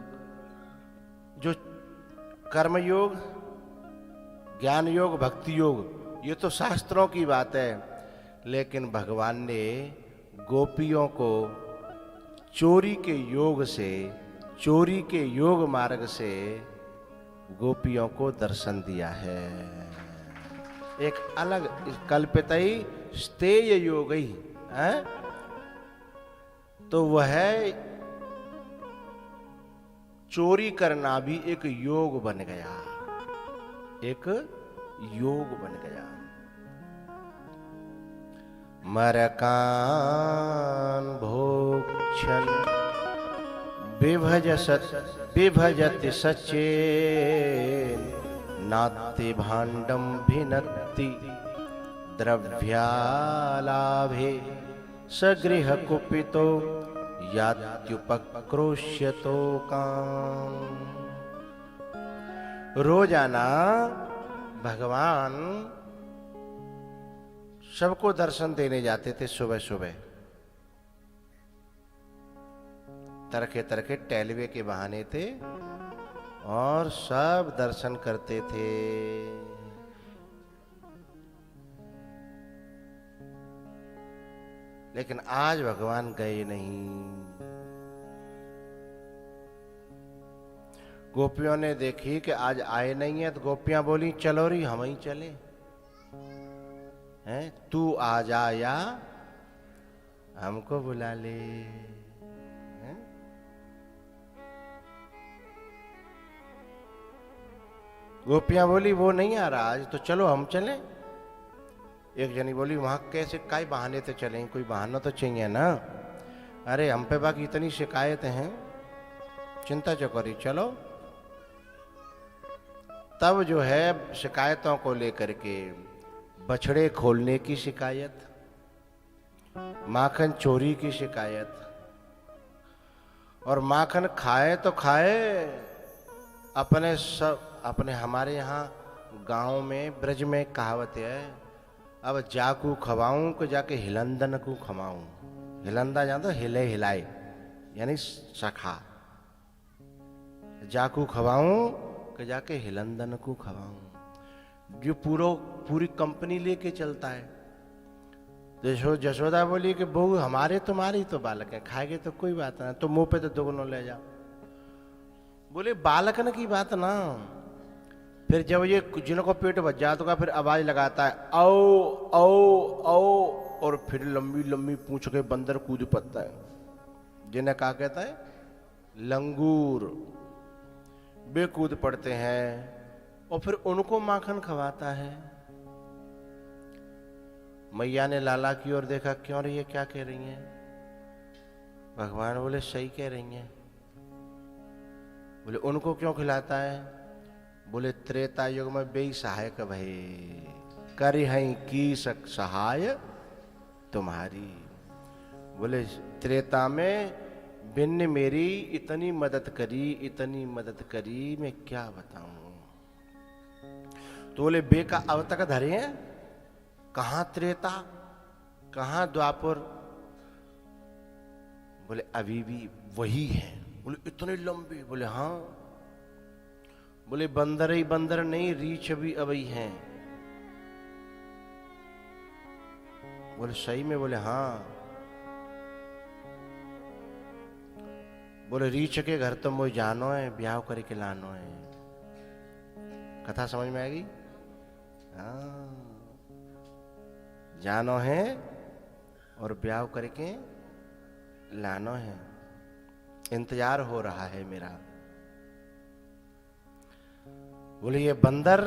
जो कर्म योग, ज्ञान योग, भक्ति योग, ये तो शास्त्रों की बात है, लेकिन भगवान ने गोपियों को चोरी के योग से, चोरी के योग मार्ग से गोपियों को दर्शन दिया है। एक अलग कल्पितई स्तेय योगई, तो वह चोरी करना भी एक योग बन गया, एक योग बन गया। मरकान भोक्षण विभजति सचेन नात्ति भाण्डं भिनत्ति द्रव्यालाभे सगृह कुपितो यात्युपक्रोश्यतो काम। रोजाना भगवान सबको दर्शन देने जाते थे सुबह सुबह, तरके तरके टहलवे के बहाने थे और सब दर्शन करते थे। लेकिन आज भगवान गए नहीं। गोपियों ने देखी कि आज आए नहीं है, तो गोपियां बोली चलो री हम ही चले हैं, तू आ जा या हमको बुला ले। हैं? गोपियां बोली वो नहीं आ रहा आज, तो चलो हम चलें। एक जनी बोली वहां कैसे काई बहाने तो चलें, कोई बहाना तो चाहिए ना। अरे हम पे बाकी इतनी शिकायतें हैं, चिंता जो करी चलो। तब जो है शिकायतों को लेकर के बछड़े खोलने की शिकायत, माखन चोरी की शिकायत, और माखन खाए तो खाए अपने हमारे यहाँ गांव में ब्रज में कहावत है, अब जाकू खवाऊं को जाके हिलंदन को खवाऊं। हिलंदा जान तो हिले हिलाए यानी सखा, जाकू खवाऊं कि जाके हिलंदन को खवाऊं। जो पूरी कंपनी लेके चलता है। जशोदा बोली कि बहू हमारे तुम्हारी तो बालक है, खाएगे तो कोई बात ना, तो मुंह पे तो दोगुनो ले जाओ। बोले बालकन की बात ना। फिर जब ये जिनको पेट भर जाता है फिर आवाज लगाता है औ औ औ, और फिर लंबी लंबी पूंछ के बंदर कूद पड़ता है, जिन्हें क्या कहता है लंगूर। वे कूद पड़ते हैं और फिर उनको माखन खवाता है। मैया ने लाला की ओर देखा, क्यों रही है, क्या कह रही हैं? भगवान बोले सही कह रही हैं। बोले उनको क्यों खिलाता है? बोले त्रेता युग में बेई सहायक भये, कर हैं की सहाय तुम्हारी। बोले त्रेता में बिन मेरी इतनी मदद करी मैं क्या बताऊं। तो बोले बे का अब तक धरे हैं, कहां त्रेता कहां द्वापर? बोले अभी भी वही है। बोले इतने लंबे? बोले हाँ। बोले बंदर ही बंदर नहीं, रीछ भी अभी हैं। बोले सही में? बोले हाँ। बोले रीछ के घर तो मुझे जानो है, ब्याह करके लानो है। कथा समझ में आएगी? हाँ, जानो है और ब्याह करके लानो है, इंतजार हो रहा है मेरा। बोले ये बंदर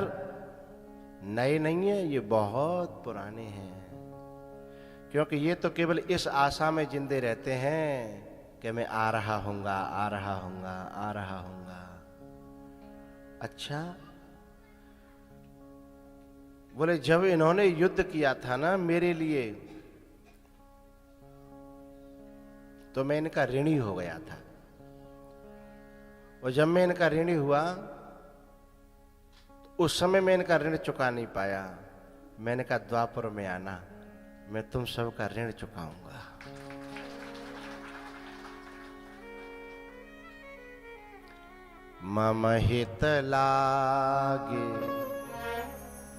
नए नहीं है, ये बहुत पुराने हैं, क्योंकि ये तो केवल इस आशा में जिंदे रहते हैं कि मैं आ रहा हूंगा, आ रहा हूंगा, आ रहा हूंगा। अच्छा, बोले जब इन्होंने युद्ध किया था ना मेरे लिए, तो मैं इनका ऋणी हो गया था, और जब मैं इनका ऋणी हुआ तो उस समय मैं इनका ऋण चुका नहीं पाया। मैंने कहा द्वापर में आना, मैं तुम सबका ऋण चुकाऊंगा। मम हित लागे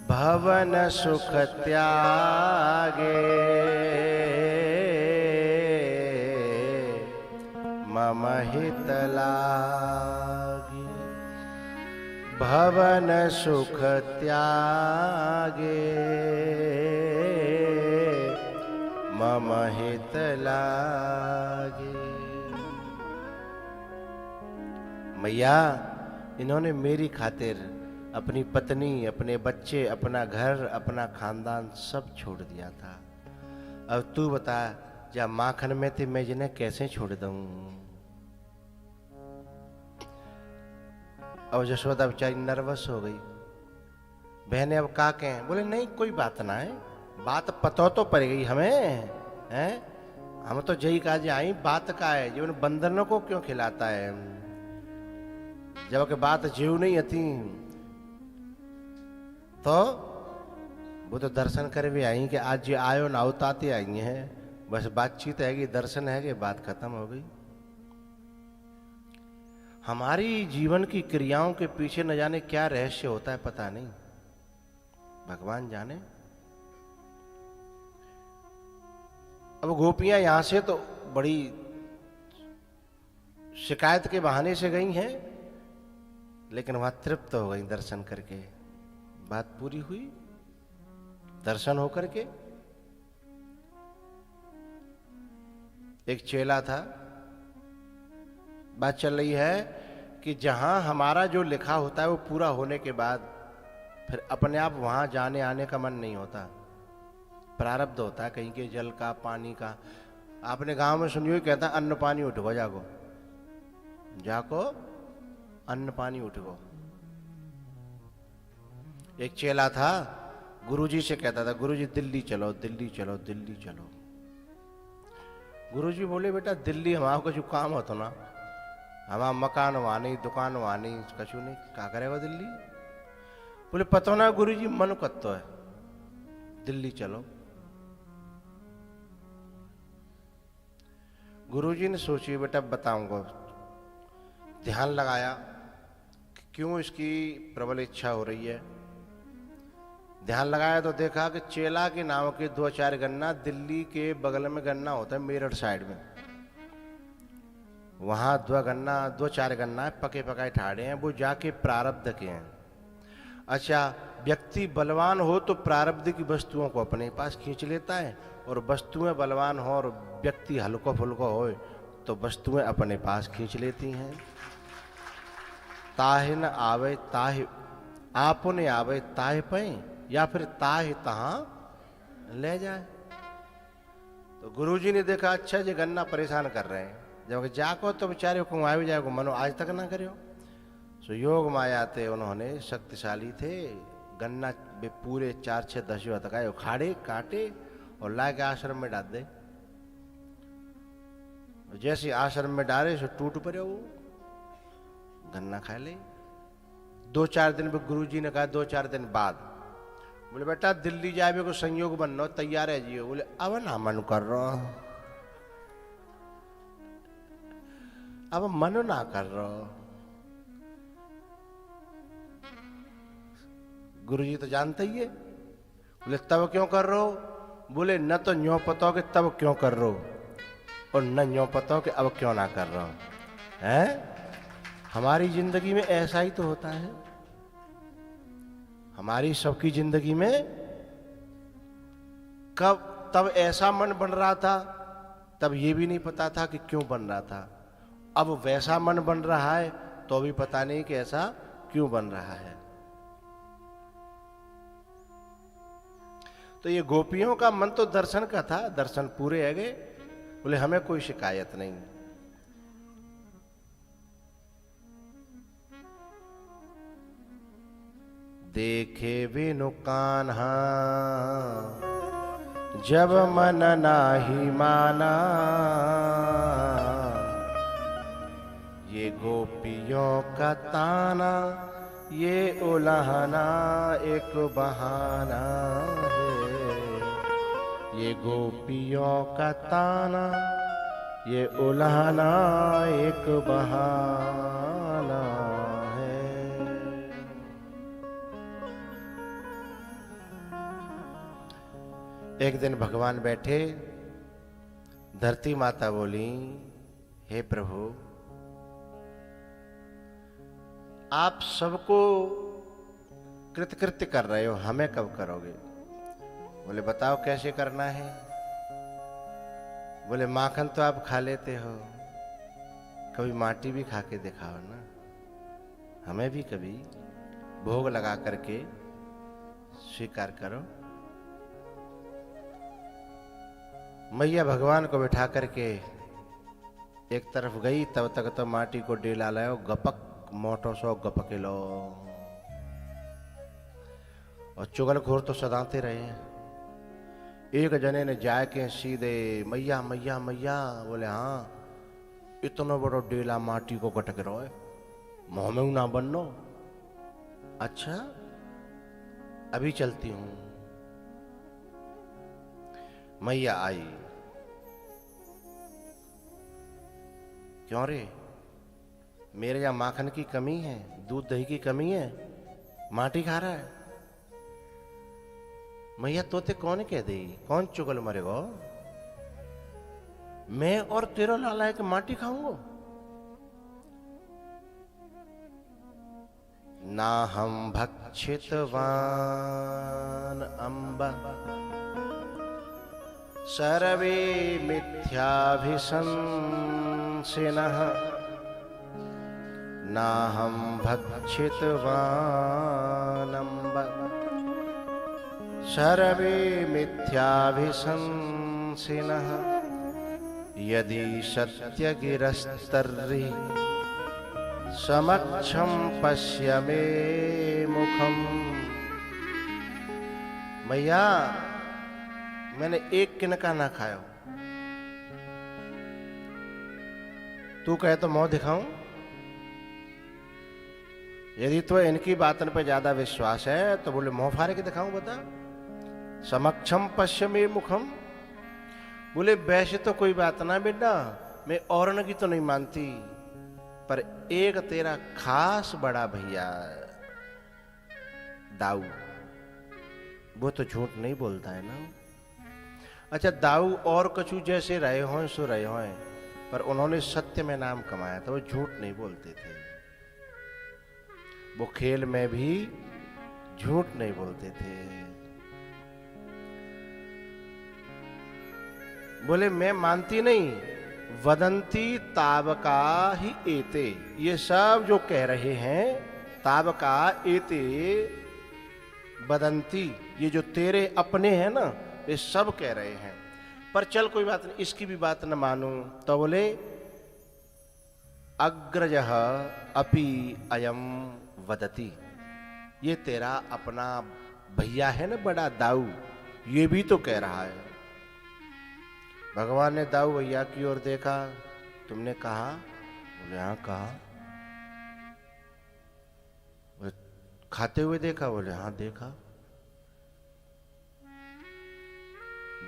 भवन सुख त्यागे, मम हित लागे भवन सुख त्यागे, मम हित लागे। मैया इन्होंने मेरी खातिर अपनी पत्नी, अपने बच्चे, अपना घर, अपना खानदान सब छोड़ दिया था। अब तू बता, जब माखन में थे मैं जिन्हें कैसे छोड़ दूं? अब यशोदा बेचारी नर्वस हो गई। बहने अब का कहें? बोले नहीं कोई बात ना है, बात पतो तो पड़ गई हमें, हैं? हम तो जही कहा जाए बात का है, जीवन बंदरनों को क्यों खिलाता है? जब के बात जीव नहीं आती तो वो तो दर्शन कर भी आई कि आज जी आयो ना उताते आई हैं, बस बातचीत है कि दर्शन है कि बात खत्म हो गई। हमारी जीवन की क्रियाओं के पीछे न जाने क्या रहस्य होता है, पता नहीं, भगवान जाने। अब गोपियां यहां से तो बड़ी शिकायत के बहाने से गई हैं, लेकिन वहां तृप्त हो गई दर्शन करके। बात पूरी हुई दर्शन होकर के। एक चेला था, बात चल रही है कि जहां हमारा जो लिखा होता है वो पूरा होने के बाद फिर अपने आप वहां जाने आने का मन नहीं होता, प्रारब्ध होता है कहीं के जल का, पानी का। आपने गांव में सुनियो कहता अन्न पानी उठो, जाको अन्न पानी उठो। एक चेला था, गुरुजी से कहता था गुरुजी दिल्ली चलो, दिल्ली चलो, दिल्ली चलो। गुरुजी बोले बेटा दिल्ली हमारा कुछ काम होता ना, हमारा मकान वहां नहीं, दुकान वहां नहीं, कछु नहीं, क्या करेगा दिल्ली? बोले पता ना गुरुजी मन कत्तो है, दिल्ली चलो। गुरुजी ने सोची बेटा बताऊंगा, ध्यान लगाया कि क्यों इसकी प्रबल इच्छा हो रही है। ध्यान लगाया तो देखा कि चेला के नाम के 2-4 गन्ना दिल्ली के बगल में गन्ना होता है, मेरठ साइड में, वहां 2-4 गन्ना पके पकाए ठाड़े हैं, वो जाके प्रारब्ध के हैं। अच्छा, व्यक्ति बलवान हो तो प्रारब्ध की वस्तुओं को अपने पास खींच लेता है, और वस्तुएं बलवान हो और व्यक्ति हल्को फुल्को हो तो वस्तुएं अपने पास खींच लेती हैं। ताहे न आवे ताहे, आपने आवे ताहे पे, या फिर ताहे तहां ले जाए। तो गुरुजी ने देखा अच्छा जी गन्ना परेशान कर रहे हैं, जब जाको तो बेचारे को आवे जाएगा, मनो आज तक ना करो। सो योग माया थे, उन्होंने शक्तिशाली थे, गन्ना पूरे 4-6-10 तक आए, उखाड़े काटे और ला के आश्रम में डाल दे। जैसे आश्रम में डाले सो टूट पड़े, वो गन्ना खा ले। 2-4 दिन पे गुरुजी ने कहा, 2-4 दिन बाद बोले बेटा दिल्ली जाए को संयोग बनना तैयार है जियो। बोले अब ना मन कर रहा, अब मन ना कर रहा। गुरुजी तो जानते ही है। बोले तब क्यों कर रहे हो? बोले न तो न्यों पता हो कि तब क्यों कर रहे हो, और न न्यों पता हो कि अब क्यों ना कर रहा हो। हैं? हमारी जिंदगी में ऐसा ही तो होता है। हमारी सबकी जिंदगी में कब तब ऐसा मन बन रहा था, तब ये भी नहीं पता था कि क्यों बन रहा था। अब वैसा मन बन रहा है तो भी पता नहीं कि ऐसा क्यों बन रहा है। तो ये गोपियों का मन तो दर्शन का था, दर्शन पूरे है गए। बोले हमें कोई शिकायत नहीं। देखे बिनु कान्हा जब मन नाही माना, ये गोपियों का ताना ये उलाहना एक बहाना है। ये गोपियों का ताना ये उलाहना एक बहाना है। एक दिन भगवान बैठे, धरती माता बोली, हे प्रभु आप सबको कृतकृत्य कर रहे हो, हमें कब करोगे? बोले बताओ कैसे करना है? बोले माखन तो आप खा लेते हो, कभी माटी भी खा के दिखाओ ना। हमें भी कभी भोग लगा करके स्वीकार करो। मैया भगवान को बिठा करके एक तरफ गई, तब तक तो माटी को डेला लाओ, गपक मोटो सो गपके लो। और चुगलखोर तो सदाते रहे हैं। एक जने ने जाके सीधे मैया मैया मैया बोले, हाँ इतना बड़ो डेला माटी को गटक रहो है, मुंह में ना बननो। अच्छा अभी चलती हूं। मैया आई। क्यों रे, मेरे यहाँ माखन की कमी है, दूध दही की कमी है, माटी खा रहा है? मैया तोते कौन कह दे, कौन चुगल मरेगो? मैं और तेरा लाला है कि माटी खाऊंगा? ना हम भक्षितवान अम्ब सर्वे मिथ्याभिशंसिनः, ना हम भक्षितवान अम्ब सर्वे मिथ्याभिशंसिनः, यदि सत्यगिरस्तर्हि समक्षं पश्य मे मुखम। मैया मैंने एक किनका ना खाया, तू कहे तो मुंह दिखाऊं? यदि तो इनकी बातन पे ज्यादा विश्वास है तो बोले मुंह फाड़ के दिखाऊं, बता। समक्षम पश्य मे मुखम, बोले वैसे तो कोई बात ना बेटा, मैं औरन की तो नहीं मानती, पर एक तेरा खास बड़ा भैया दाऊ, वो तो झूठ नहीं बोलता है ना। अच्छा दाऊ और कछु जैसे रहे हों सो रहे हों, पर उन्होंने सत्य में नाम कमाया था, वो झूठ नहीं बोलते थे। वो खेल में भी झूठ नहीं बोलते थे। बोले मैं मानती नहीं, वदंती तावका ही एते, ये सब जो कह रहे हैं तावका एते वदंती, ये जो तेरे अपने हैं ना, ये सब कह रहे हैं, पर चल कोई बात नहीं, इसकी भी बात न मानूं। तो बोले अग्रजः अपि अयम वदति, ये तेरा अपना भैया है ना बड़ा दाऊ, ये भी तो कह रहा है। भगवान ने दाऊ भैया की ओर देखा, तुमने कहा? बोले हाँ कहा। बोले खाते हुए देखा? बोले हाँ देखा।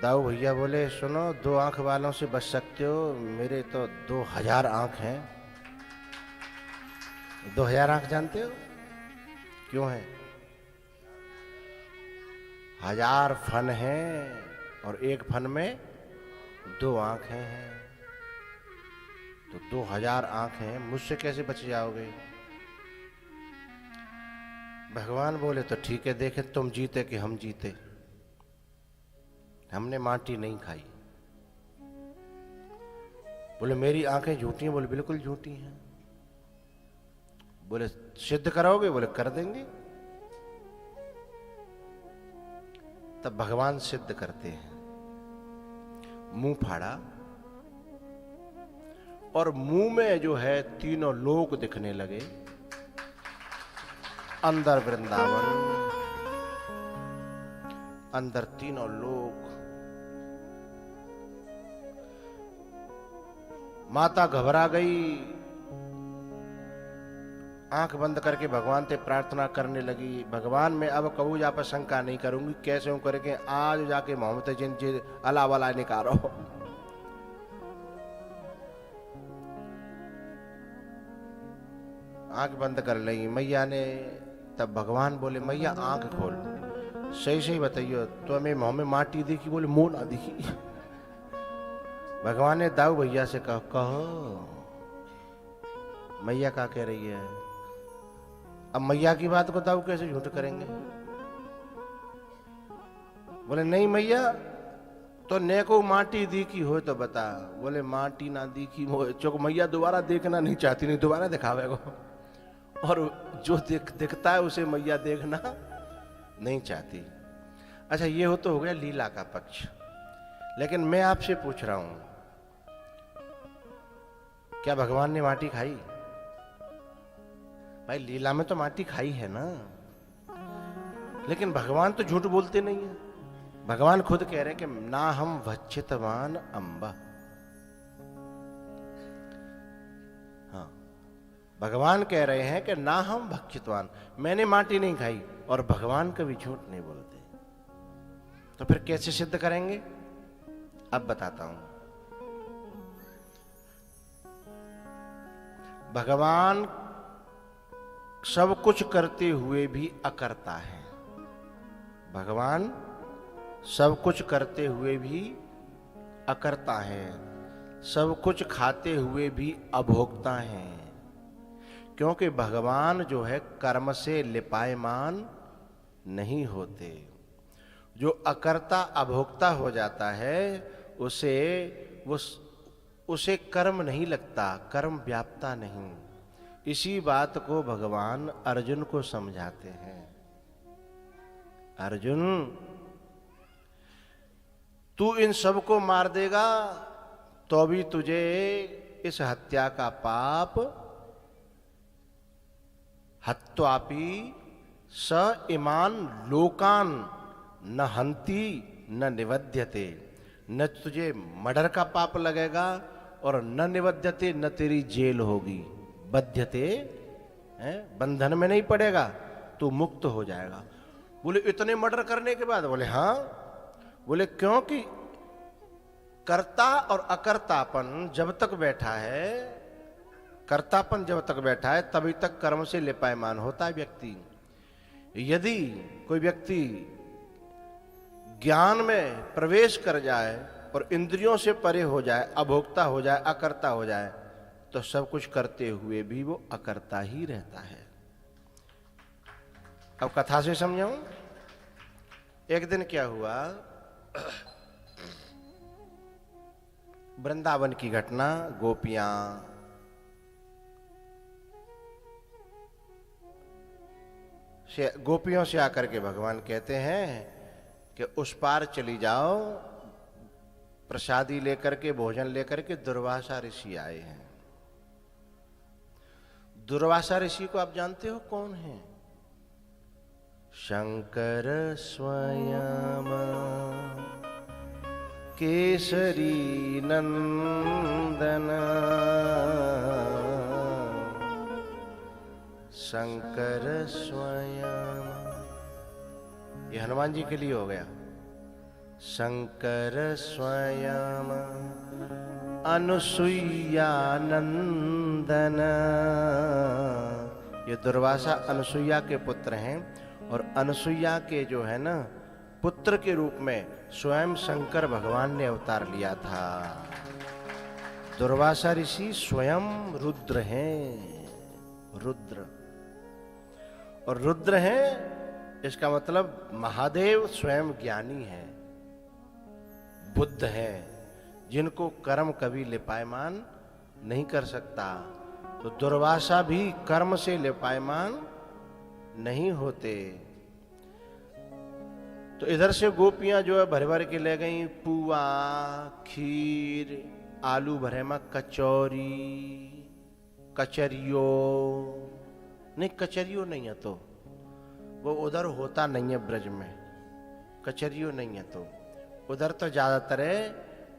दाऊ भैया बोले सुनो, 2 आंख वालों से बच सकते हो, मेरे तो 2000 आंख हैं। 2000 आंख जानते हो क्यों है? 1000 फन हैं और एक फन में 2 आंखें हैं, तो 2000 आंखें हैं, मुझसे कैसे बच जाओगे? भगवान बोले तो ठीक है, देखें तुम जीते कि हम जीते। हमने माटी नहीं खाई। बोले मेरी आंखें झूठी हैं? बोले बिल्कुल झूठी हैं। बोले सिद्ध करोगे? बोले कर देंगे। तब भगवान सिद्ध करते हैं। मुंह फाड़ा और मुंह में जो है 3 लोक दिखने लगे। अंदर वृंदावन, अंदर 3 लोक। माता घबरा गई, आंख बंद करके भगवान से प्रार्थना करने लगी, भगवान मैं अब कबू जा पर शंका नहीं करूंगी, कैसे हूं करके आज जाके मोहम्मद जिन जी अला वाला निकालो। आंख बंद कर ली मैया ने। तब भगवान बोले मैया आंख खोल, सही सही बताइयो, तो हमें मुंह में माटी दिखी? बोले मुंह ना दिखी। भगवान ने दाऊ भैया से कहो मैया क्या कह रही है? अब मैया की बात को दाऊ कैसे झूठ करेंगे? बोले नहीं मैया, तो ने को माटी दिखी हो तो बता। बोले माटी ना दिखी हो, चौक मैया दोबारा देखना नहीं चाहती, नहीं दोबारा दिखावे को। और जो दिखता है उसे मैया देखना नहीं चाहती। अच्छा, ये हो गया लीला का पक्ष। लेकिन मैं आपसे पूछ रहा हूं, क्या भगवान ने माटी खाई? भाई लीला में तो माटी खाई है ना, लेकिन भगवान तो झूठ बोलते नहीं है। भगवान खुद कह रहे हैं कि ना हम भक्षितवान अंबा। हाँ, भगवान कह रहे हैं कि ना हम भक्षितवान, मैंने माटी नहीं खाई, और भगवान कभी झूठ नहीं बोलते। तो फिर कैसे सिद्ध करेंगे? अब बताता हूं। भगवान सब कुछ करते हुए भी अकर्ता है। भगवान सब कुछ करते हुए भी अकर्ता है, सब कुछ खाते हुए भी अभोक्ता है। क्योंकि भगवान जो है कर्म से लिपायमान नहीं होते। जो अकर्ता अभोक्ता हो जाता है उसे कर्म नहीं लगता, कर्म व्याप्ता नहीं। इसी बात को भगवान अर्जुन को समझाते हैं। अर्जुन, तू इन सबको मार देगा तो भी तुझे इस हत्या का पाप हत्वापि स इमान लोकान न हंति न निवध्यते। न तुझे मर्डर का पाप लगेगा और न निवध्यते, न तेरी जेल होगी। बध्यते है, बंधन में नहीं पड़ेगा, तू मुक्त हो जाएगा। बोले इतने मर्डर करने के बाद? बोले हाँ। बोले क्योंकि कर्ता और अकर्तापन जब तक बैठा है, कर्तापन जब तक बैठा है तभी तक कर्म से लिपायमान होता है व्यक्ति। यदि कोई व्यक्ति ज्ञान में प्रवेश कर जाए और इंद्रियों से परे हो जाए, अभोक्ता हो जाए, अकर्ता हो जाए, तो सब कुछ करते हुए भी वो अकर्ता ही रहता है। अब कथा से समझाऊं। एक दिन क्या हुआ, वृंदावन की घटना। गोपियों से आकर के भगवान कहते हैं कि उस पार चली जाओ, प्रसादी लेकर के, भोजन लेकर के दुर्वासा ऋषि आए हैं। दुर्वासा ऋषि को आप जानते हो कौन है? शंकर स्वयं केसरी नंदन, शंकर स्वयं। ये हनुमान जी के लिए हो गया। शंकर स्वयं अनुसुईया नंदन। ये दुर्वासा अनुसुईया के पुत्र हैं, और अनुसुईया के जो है ना पुत्र के रूप में स्वयं शंकर भगवान ने अवतार लिया था। दुर्वासा ऋषि स्वयं रुद्र हैं, रुद्र। और रुद्र हैं इसका मतलब महादेव स्वयं ज्ञानी है, बुद्ध है, जिनको कर्म कभी लिपायमान नहीं कर सकता। तो दुर्वासा भी कर्म से लिपायमान नहीं होते। तो इधर से गोपियां जो है भर भर के ले गई पुआ, खीर, आलू भरे में कचौरी, कचरियो नहीं, कचरियो नहीं है तो वो उधर होता नहीं है ब्रज में। कचरियो नहीं है तो उधर तो ज्यादातर है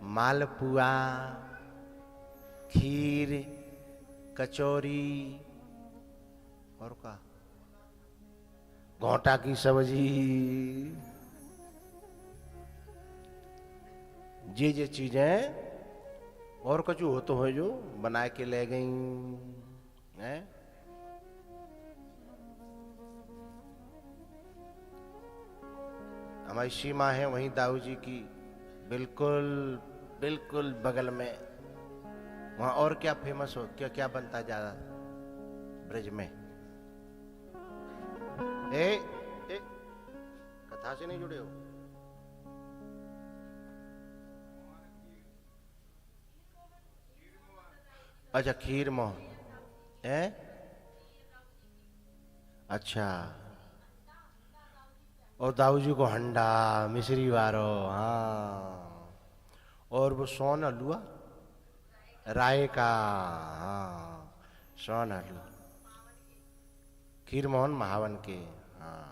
मालपुआ, खीर, कचौरी और का घोटा की सब्जी, ये चीजें और कुछ हो तो है जो बना के ले गई हैं। हमारी सीमा है वहीं दाऊ जी की बिल्कुल बिल्कुल बगल में। वहां और क्या फेमस हो, क्या क्या बनता है ज्यादा ब्रज में? ए, कथा से नहीं जुड़े हो? अच्छा, खीर मोहन है। अच्छा, और दाऊ जी को हंडा मिश्री वारो, हाँ, और वो सोन हलवा राय का, हाँ, सोन हलवा खीर मोहन महावन के, हाँ।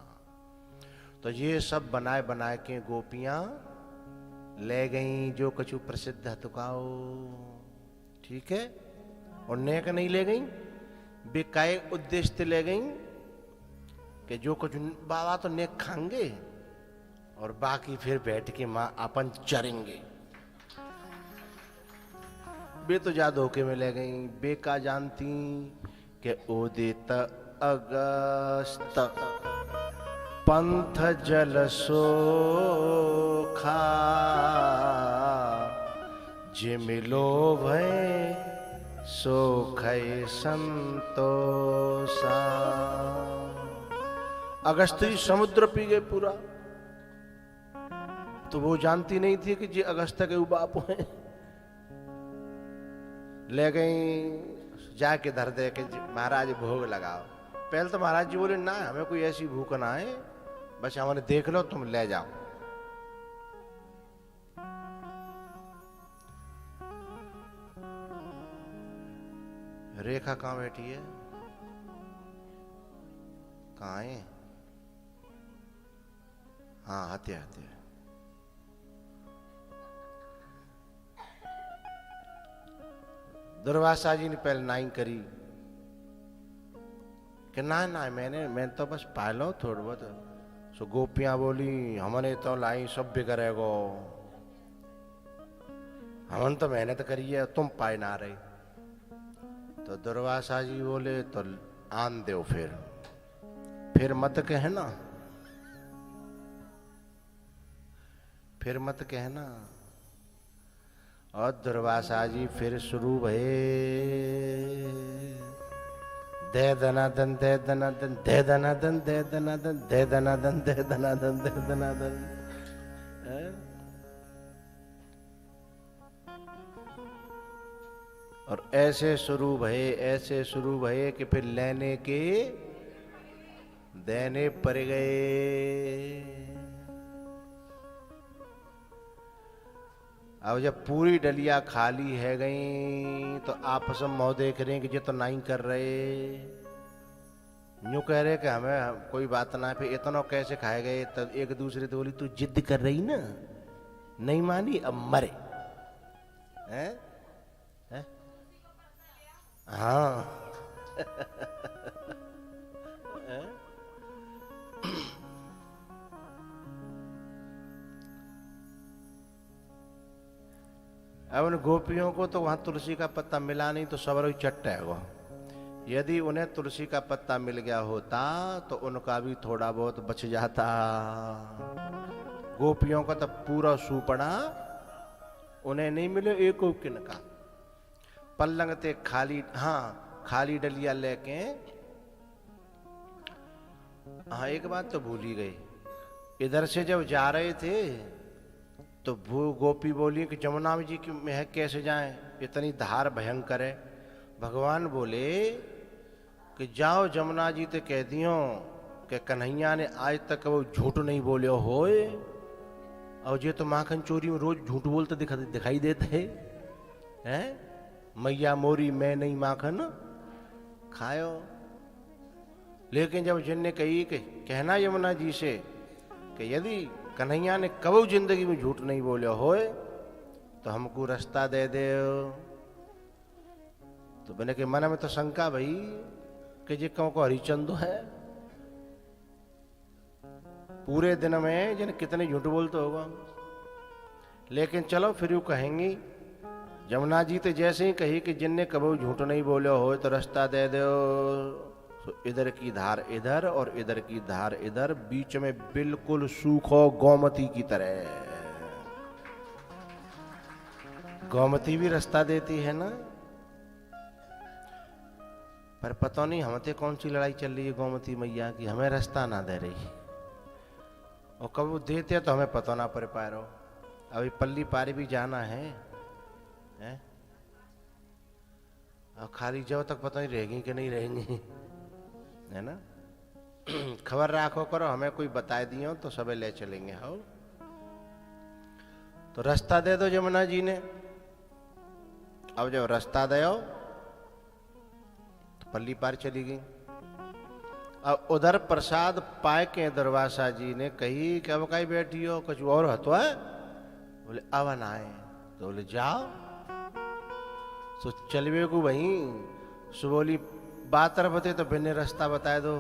तो ये सब बनाए बनाए के गोपियां ले गईं जो कछु प्रसिद्ध हतुकाओ, ठीक है। और नेक नहीं ले गईं, बेकाय उद्देश्य से ले गईं कि जो कुछ बाबा तो नेक खाएंगे और बाकी फिर बैठ के माँ अपन चरेंगे। बे तो जा धोखे में ले गई, बे का जानती कि उदित अगस्त पंथ जल सोखा जिमिलो भय सोखय संतोषा। अगस्त जी समुद्र पी गए पूरा, तो वो जानती नहीं थी कि जी अगस्त के बाप हैं। ले गई जाके धर दे के महाराज भोग लगाओ। पहले तो महाराज जी बोले ना हमें कोई ऐसी भूख ना है, बस हमारे देख लो तुम ले जाओ। रेखा कहां बैठी है, कहां है? हाँ हत्या हत्या। दुर्वासा जी ने पहले नाई करी कि ना मैं तो बस पालो थोड़ा बहुत। सो गोपियां बोली हमने तो लाई सब बिगड़ेगो, हमने तो मेहनत करी है, तुम पाए ना रही। तो दुर्वासा जी बोले तो आन दो फिर मत कहना, फिर मत कहना। और दुर्वासा जी फिर शुरू भये, दे दनादन दे दनादन दे दनादन दे दनादन दे दनादन दे दनादन दे दनादन। और ऐसे शुरू भये कि फिर लेने के देने पड़ गए। अब जब पूरी डलिया खाली है गई तो आपस में मोह देख रहे हैं कि ये तो नहीं कर रहे, यूं कह रहे कि हमें कोई बात ना, फिर इतना कैसे खाए गए। तब एक दूसरे तो बोली तू जिद कर रही ना, नहीं मानी अब मरे हैं? है? हाँ अब उन गोपियों को तो वहां तुलसी का पत्ता मिला नहीं तो सबरों चट्ट है वो। यदि उन्हें तुलसी का पत्ता मिल गया होता तो उनका भी थोड़ा बहुत बच जाता। गोपियों का तो पूरा सूपड़ा, उन्हें नहीं मिले एक किनका। पल्लंग ते खाली, हाँ खाली डलिया लेके। हाँ एक बात तो भूल ही गई, इधर से जब जा रहे थे तो वो गोपी बोली कि जमुना जी की महक कैसे जाएं, इतनी धार भयंकर है। भगवान बोले कि जाओ जमुना जी ते कह दियो कि कन्हैया ने आज तक वो झूठ नहीं बोले होए, और ये तो माखन चोरी में रोज झूठ बोलते दिखाई देते हैं। मैया मोरी मैं नहीं माखन खायो। लेकिन जब जिनने कही कि कहना यमुना जी से कि यदि कन्हैया ने कबू जिंदगी में झूठ नहीं बोले होए तो हमको रास्ता दे दे। तो मैंने के मन में तो शंका भाई कि जे कौन को हरिचंदो है, पूरे दिन में जिन कितने झूठ बोलते होगा। लेकिन चलो फिर यूं कहेंगी, जमुना जी तो जैसे ही कही कि जिनने कबू झूठ नहीं बोले हो तो रास्ता दे दो। तो इधर की धार इधर और इधर की धार इधर, बीच में बिल्कुल सूखो गोमती की तरह। गोमती भी रास्ता देती है ना, पर पता नहीं हमते कौन सी लड़ाई चल रही है गोमती मैया की, हमें रास्ता ना दे रही। और कब वो देते तो हमें पता ना पड़ पा रहा। अभी पल्ली पारी भी जाना है, और खाली जब तक पता नहीं रहेंगी कि नहीं रहेंगी, है ना। खबर राखो करो, हमें कोई बता दियो तो सबे ले चलेंगे। हो तो रास्ता दे दो जमुना जी ने। अब जब रास्ता दो तो पल्ली पार चली गई। अब उधर प्रसाद पाए के दुर्वासा जी ने कही कि अब कहीं बैठी हो, कुछ और हतो है? बोले अवन आए। तो बोले जाओ। तो चलवे को वहीं सुबोली बात बते तो बिन्ने रास्ता बता दो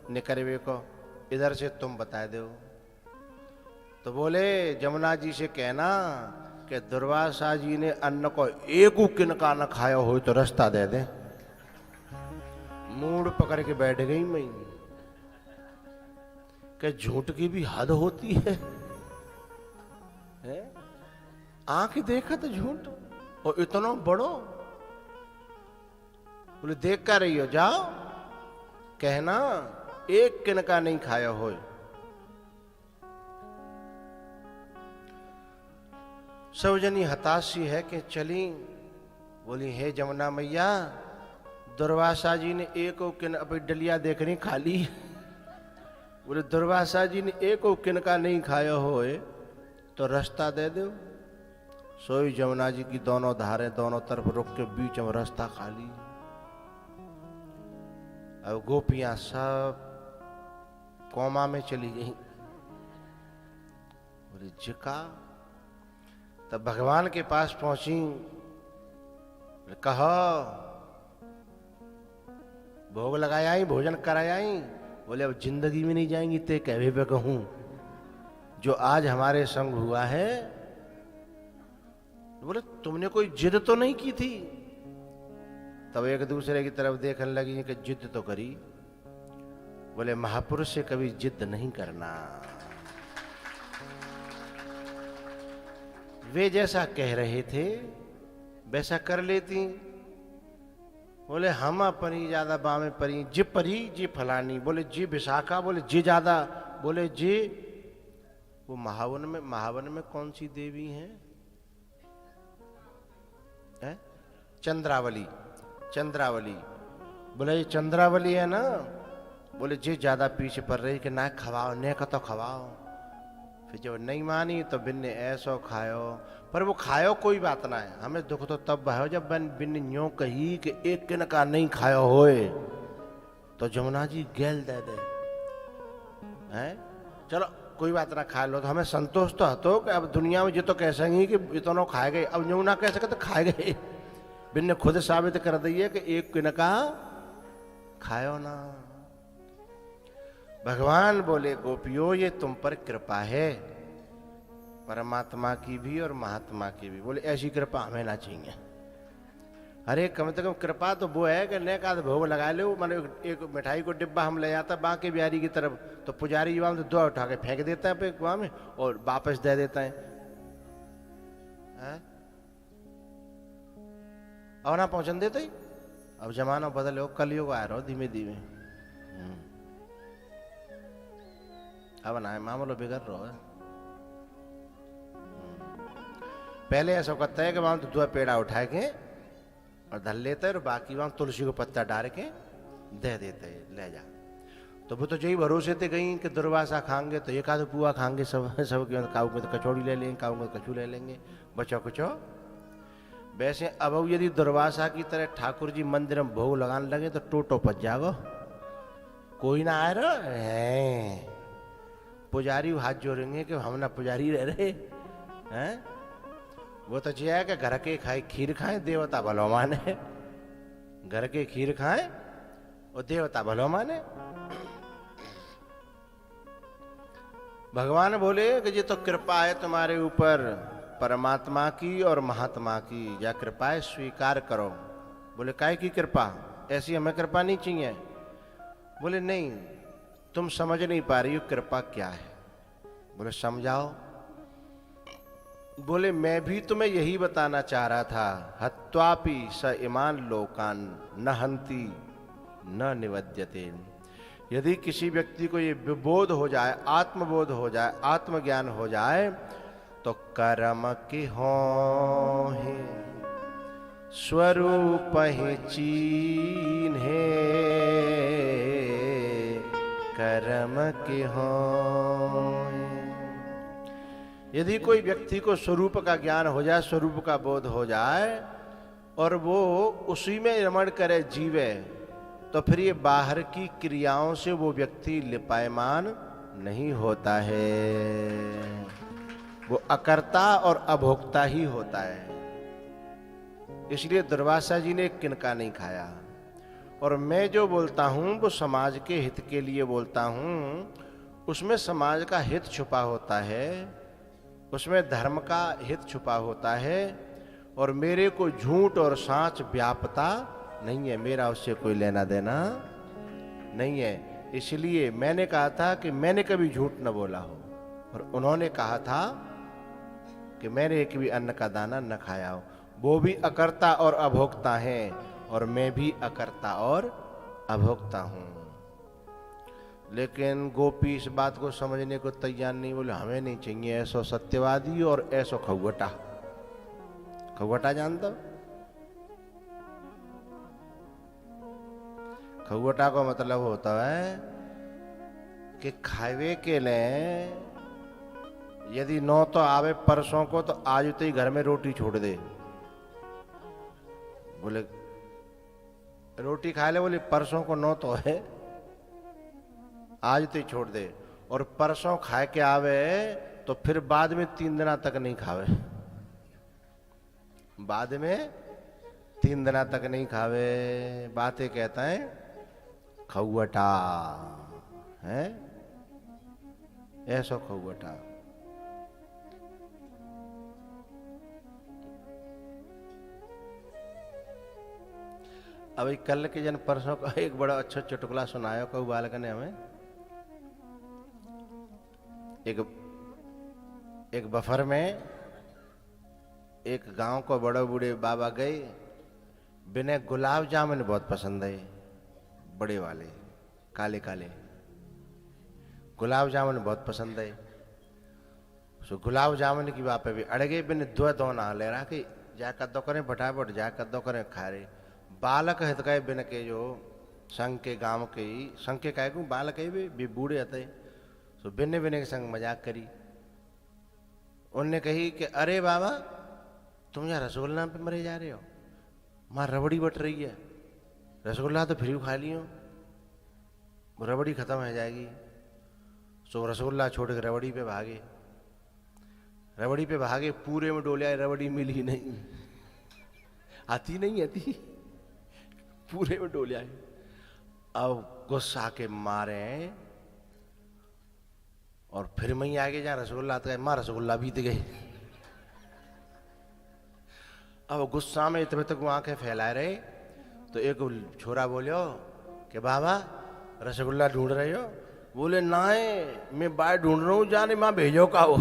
निकरवे को, इधर से तुम बता दो। तो बोले जमुना जी से कहना कि दुर्वासा जी ने अन्न को एक किनका न खाया हो तो रास्ता दे दे। मूड पकड़ के बैठ गई मैं कि झूठ की भी हद होती है? आंख देखा तो झूठ और इतना बड़ो। बोले देख कर रही हो, जाओ कहना एक किनका नहीं खाया हो। सब जनी हताशी है कि चली। बोली हे जमुना मैया, दुर्वासा जी ने एक किन अपनी डलिया देखनी खा ली। बोले दुर्वासा जी ने एक किनका नहीं खाया हो तो रास्ता दे दो। सोई जमुना जी की दोनों धारें दोनों तरफ रुक के बीच में रास्ता खाली। अब गोपियां सब कोमा में चली गई। बोले जिका। तब भगवान के पास पहुंची, कहो भोग लगाया ही, भोजन कराया ही। बोले अब जिंदगी में नहीं जाएंगी ते कहवे पे कहूं जो आज हमारे संग हुआ है। बोले तुमने कोई जिद तो नहीं की थी? तब एक दूसरे की तरफ देखने लगी कि जिद तो करी। बोले महापुरुष से कभी जिद नहीं करना, वे जैसा कह रहे थे वैसा कर लेती। बोले हम अपनी ज्यादा बामे परी, जी परी जी फलानी। बोले जी विशाखा। बोले जी ज्यादा। बोले जी वो महावन में कौन सी देवी है? चंद्रावली। चंद्रावली। बोले ये चंद्रावली है ना? बोले जी ज्यादा पीछे पड़ रही कि ना खवाओ, ने का तो खवाओ। फिर जब नहीं मानी तो बिन्ने ऐसो खायो। पर वो खायो कोई बात ना है, हमें दुख तो तब भयो जब बिन्ने यूं कही कि एक किन का नहीं खायो होए तो जमुना जी गेल दे दे हैं। चलो कोई बात ना खा लो, तो हमें संतोष तो हतो कि अब दुनिया में जो तो कह सकेंगे कि इतना खाए गए, अब यूं ना कह सके तो खाए गए। बिन्ने खुद साबित कर दी है कि एक किन का खायो ना। भगवान बोले गोपियों ये तुम पर कृपा है, परमात्मा की भी और महात्मा की भी। बोले ऐसी कृपा हमें ना चाहिए। अरे कम से कम कृपा तो वो है कि ने का भोग लगा लो। माने एक मिठाई को डिब्बा हम ले जाता बांके बिहारी की तरफ, तो पुजारी युवा तो दो उठा के फेंक देता है पे कुआं में और वापस दे देता है। और ना पहुंचन देते ही। अब जमाना बदलो, कलयुग आ रहा धीमे धीमे। अब ना मामलो बिगड़ रहा है। पहले ऐसा करता है कि वहां तो दो पेड़ा उठा के और धर लेते है और बाकी वहां तुलसी को पत्ता डाल के दे देते है, ले जा। तो वो तो यही भरोसे थे गई कि दुर्वासा खाएंगे तो एक आध पुआ खाएंगे सब के काऊ में तो कचौड़ी ले लेंगे, काऊ में कचू ले लेंगे, बचो कुचो। वैसे अब यदि दुर्वासा की तरह ठाकुर जी मंदिर में भोग लगाने लगे तो टोटो पच जाओ, कोई ना आ रहा है। पुजारी हाथ जोड़ेंगे कि हम ना पुजारी रह रहे हैं। वो तो जी है कि घर के खाए खीर खाए देवता भलो माने, घर के खीर खाए और देवता भलो माने। भगवान बोले कि ये तो कृपा है तुम्हारे ऊपर, परमात्मा की और महात्मा की, या कृपा स्वीकार करो। बोले काय की कृपा? ऐसी हमें कृपा नहीं चाहिए। बोले नहीं, तुम समझ नहीं पा रही हो कृपा क्या है। बोले समझाओ। बोले मैं भी तुम्हें यही बताना चाह रहा था, हत्वापि स इमान लोकान न हंति न निवद्यते। यदि किसी व्यक्ति को ये विबोध हो जाए, आत्मबोध हो जाए, आत्मज्ञान हो जाए तो कर्म के हो स्वरूप ही चीन्हे, करम की होय। यदि कोई व्यक्ति को स्वरूप का ज्ञान हो जाए, स्वरूप का बोध हो जाए और वो उसी में रमण करे, जीवे, तो फिर ये बाहर की क्रियाओं से वो व्यक्ति लिपायमान नहीं होता है। वो अकर्ता और अभोक्ता ही होता है। इसलिए दुर्वासा जी ने किनका नहीं खाया। और मैं जो बोलता हूं वो समाज के हित के लिए बोलता हूं। उसमें समाज का हित छुपा होता है, उसमें धर्म का हित छुपा होता है। और मेरे को झूठ और सांच व्यापता नहीं है, मेरा उससे कोई लेना देना नहीं है। इसलिए मैंने कहा था कि मैंने कभी झूठ न बोला हो, और उन्होंने कहा था कि मैंने एक भी अन्न का दाना न खाया हो। वो भी अकर्ता और अभोक्ता हैं, और मैं भी अकर्ता और अभोक्ता हूं। लेकिन गोपी इस बात को समझने को तैयार नहीं। बोले हमें नहीं चाहिए ऐसो सत्यवादी और ऐसो खौगटा। खौगटा जानते हो? खौगटा का मतलब होता है कि खावे के लिए यदि नौ तो आवे परसों को, तो आज तो ही घर में रोटी छोड़ दे। बोले रोटी खा ले, बोले परसों को नौ तो है, आज तो ही छोड़ दे। और परसों खा के आवे तो फिर बाद में 3 दिन तक नहीं खावे। बाद में 3 दिन तक नहीं खावे। बातें कहता है खौवटा है, ऐसो खौवटा। अभी कल के जन परसों का एक बड़ा अच्छा चुटकुला सुनाया कहू बालक ने हमें। एक बफर में एक गांव को बड़े बूढ़े बाबा गए। बिना गुलाब जामुन बहुत पसंद है, बड़े वाले काले काले गुलाब जामुन बहुत पसंद है। सो गुलाब जामुन की बात पे भी अड़ गए। बिन दो ना ले रहा कि जा कद्दो करें फटाफट, जा कद्दो करें खा रहे। बालक हित कहे बिन के जो संग के गांव के ही संग के कहे को बालक है भी बूढ़े हते। सो बिन्ने बिन्ने के संग मजाक करी। उनने कही कि अरे बाबा तुम यहाँ रसगुल्ला पे मरे जा रहे हो, मां रबड़ी बट रही है, रसगुल्ला तो फिर खा लियो, रबड़ी खत्म हो जाएगी। सो रसगुल्ला छोड़ के रबड़ी पे भागे। रबड़ी पे भागे, पूरे में डोले आए, रबड़ी मिली नहीं, आती नहीं आती, पूरे में डोले आए। अब गुस्सा के मारे और फिर मैं आगे जा रसगुल्ला तो मां रसगुल्ला बीत गए। अब गुस्सा में इतने तक आंखें फैलाए रहे तो एक छोरा बोलियो कि बाबा रसगुल्ला ढूंढ रहे हो? बोले ना मैं बाहर ढूंढ रहा हूं, जाने मां भेजो का हो।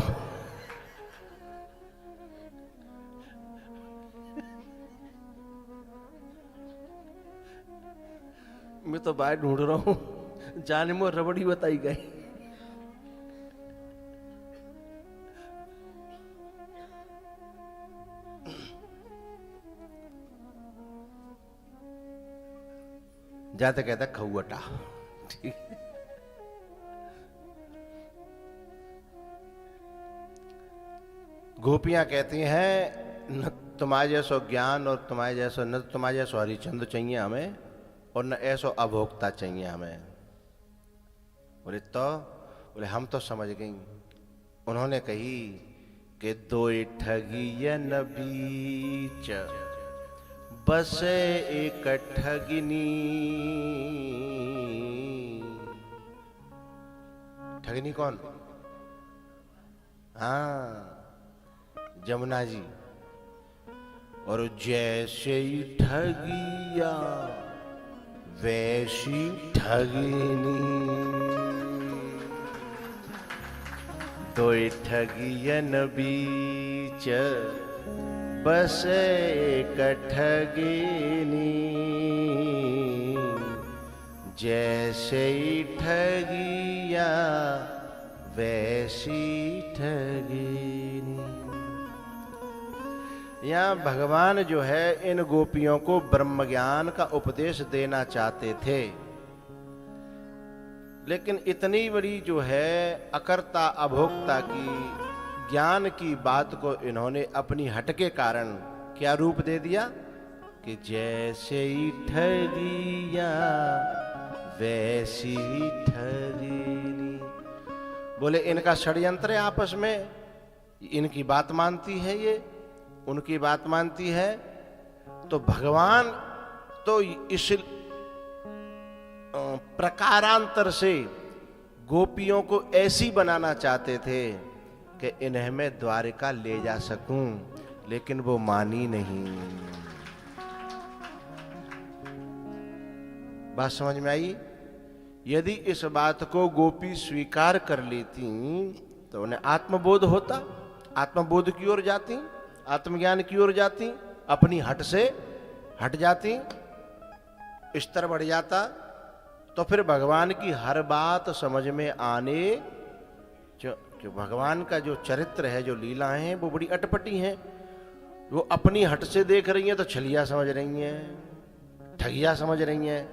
मैं तो बाहर ढूंढ रहा हूं, जाने में रबड़ी बताई गई। जाते कहता खौवटा। ठीक, गोपियां कहती हैं न तुम्हारे जैसो ज्ञान और तुम्हारे जैसो न तुम्हारे जैसो हरिचंद्र चाहिए हमें, और न ऐसो अभोक्ता चाहिए हमें। बोले तो बोले हम तो समझ गई। उन्होंने कही कि दो ठगियन बीच बसे एक ठगिनी। ठगिनी कौन? हाँ जमुना जी। और जैसे ही ठगिया वैसी ठगिनी। दो ठगियन बीच बस एक ठगिनी। जैसे ही ठगिया वैसी ठगिनी। यहाँ भगवान जो है इन गोपियों को ब्रह्म ज्ञान का उपदेश देना चाहते थे लेकिन इतनी बड़ी जो है अकर्ता अभोक्ता की ज्ञान की बात को इन्होंने अपनी हट के कारण क्या रूप दे दिया कि जैसे ही ठगिया वैसी ठगनी। बोले इनका षड्यंत्र है आपस में, इनकी बात मानती है, ये उनकी बात मानती है। तो भगवान तो इस प्रकारांतर से गोपियों को ऐसी बनाना चाहते थे कि इन्हें मैं द्वारिका ले जा सकूं, लेकिन वो मानी नहीं। बात समझ में आई? यदि इस बात को गोपी स्वीकार कर लेती तो उन्हें आत्मबोध होता, आत्मबोध की ओर जाती, आत्मज्ञान की ओर जाती, अपनी हट से हट जाती, स्तर बढ़ जाता। तो फिर भगवान की हर बात समझ में आने, जो भगवान का जो चरित्र है, जो लीलाएं हैं, वो बड़ी अटपटी हैं। वो अपनी हट से देख रही हैं तो छलिया समझ रही हैं, ठगिया समझ रही हैं।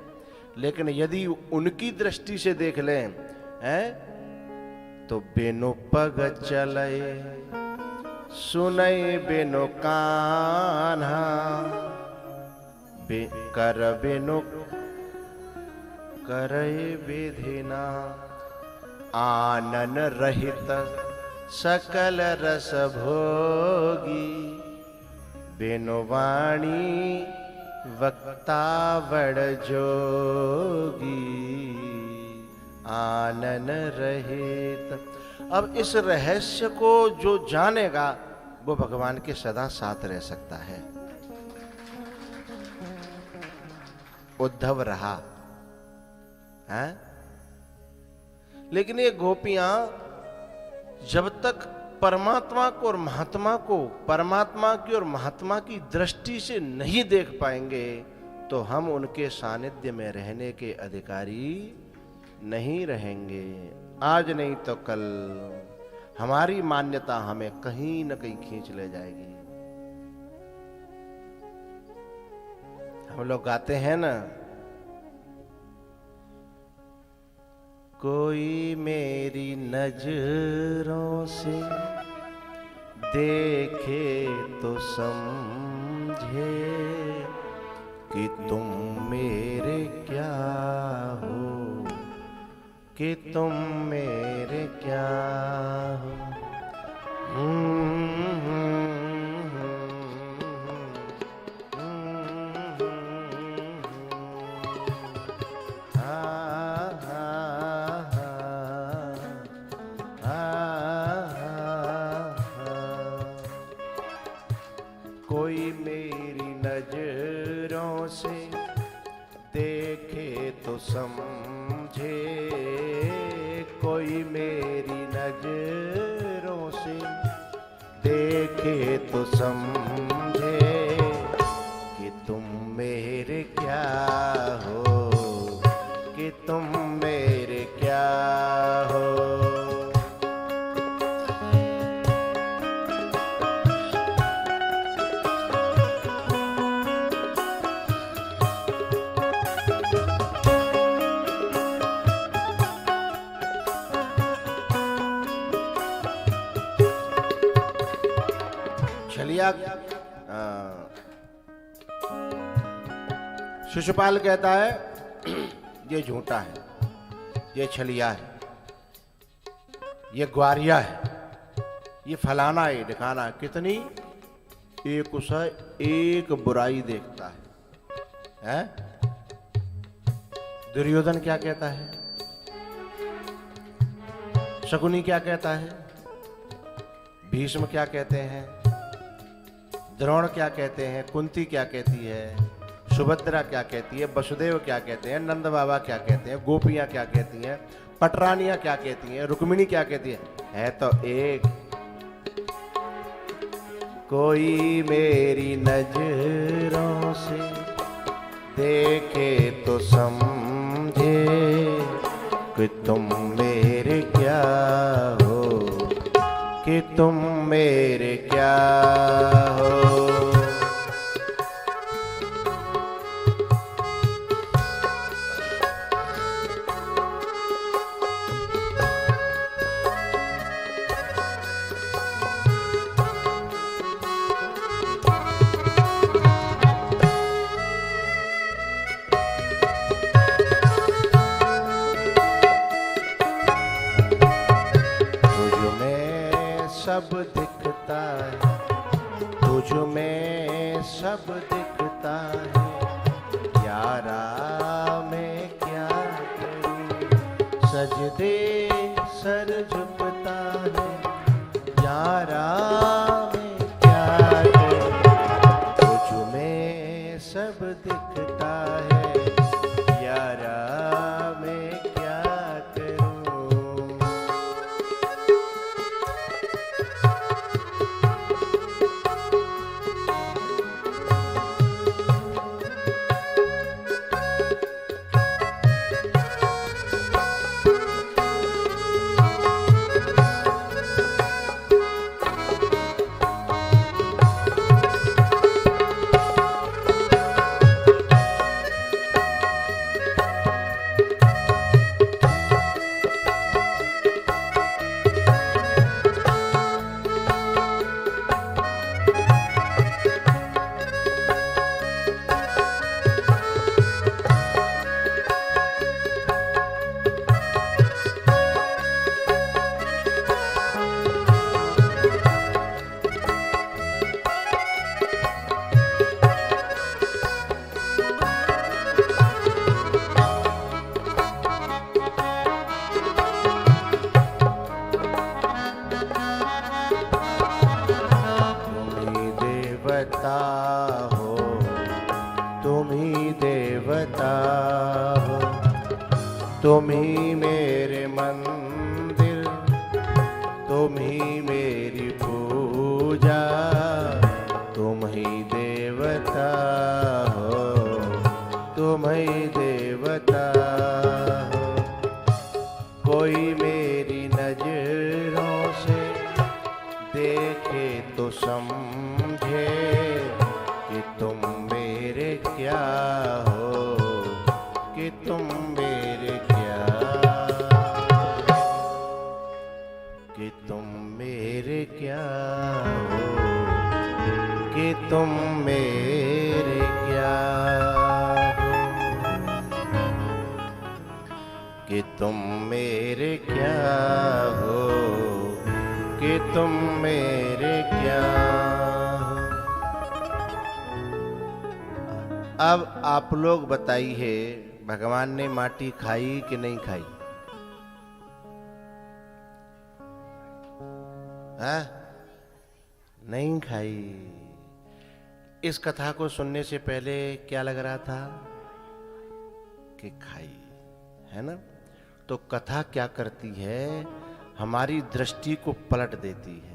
लेकिन यदि उनकी दृष्टि से देख लें तो बेनो पग चले सुनय बेनो कान्हा, कर बेनो करय विधिना, आनन रहित सकल रस भोगी, बेनो वाणी वक्ता बड़ जोगी, आनन रहित। अब इस रहस्य को जो जानेगा वो भगवान के सदा साथ रह सकता है। उद्धव रहा है, लेकिन ये गोपियां जब तक परमात्मा को और महात्मा को, परमात्मा की और महात्मा की दृष्टि से नहीं देख पाएंगे तो हम उनके सानिध्य में रहने के अधिकारी नहीं रहेंगे। आज नहीं तो कल हमारी मान्यता हमें कहीं न कहीं खींच ले जाएगी। हम लोग गाते हैं ना, कोई मेरी नजरों से देखे तो समझे कि तुम मेरे क्या हो, कि तुम मेरे क्या हो। कोई मेरी नजरों से देखे तो समझे, कोई मेरी नजरों से देखे तो समझे कि तुम मेरे क्या हो, कि तुम मेरे क्या हो। शिशुपाल कहता है ये झूठा है, ये छलिया है, ये ग्वारिया है, ये फलाना है, दिखाना है। कितनी एक उसे एक बुराई देखता है? दुर्योधन क्या कहता है, शकुनी क्या कहता है, भीष्म क्या कहते हैं, द्रोण क्या कहते हैं, कुंती क्या कहती है, सुभद्रा क्या कहती है, वसुदेव क्या कहते हैं, नंद बाबा क्या कहते हैं, गोपियां क्या कहती हैं, पटरानियां क्या कहती हैं, रुक्मिणी क्या कहती है तो एक। कोई मेरी नजरों से देखे तो समझे कि तुम मेरे क्या हो, कि तुम मेरे क्या हो। सब दिखता है, तुझ में सब दिखता है, यारा मैं क्या करूं, सजदे सर झुकता है, यारा मैं क्या करूं, तुझ में सब दिखता है, यारा मैं क्या करूं। तुम ही देवता हो, तुम ही मेरे मंदिर, तुम ही मेरी पूजा, तुम ही देवता हो, तुम ही देवता हो। कोई मेरी नजरों से देखे तो समझे कि तुम मेरे क्या हो, कि तुम मेरे क्या, कि तुम मेरे क्या हो, कि तुम मेरे क्या हो, कि तुम मेरे क्या हो, कि तुम मेरे क्या हो। अब आप लोग बताइए, भगवान ने माटी खाई कि नहीं खाई? हाँ? नहीं खाई। इस कथा को सुनने से पहले क्या लग रहा था कि खाई, है ना? तो कथा क्या करती है, हमारी दृष्टि को पलट देती है।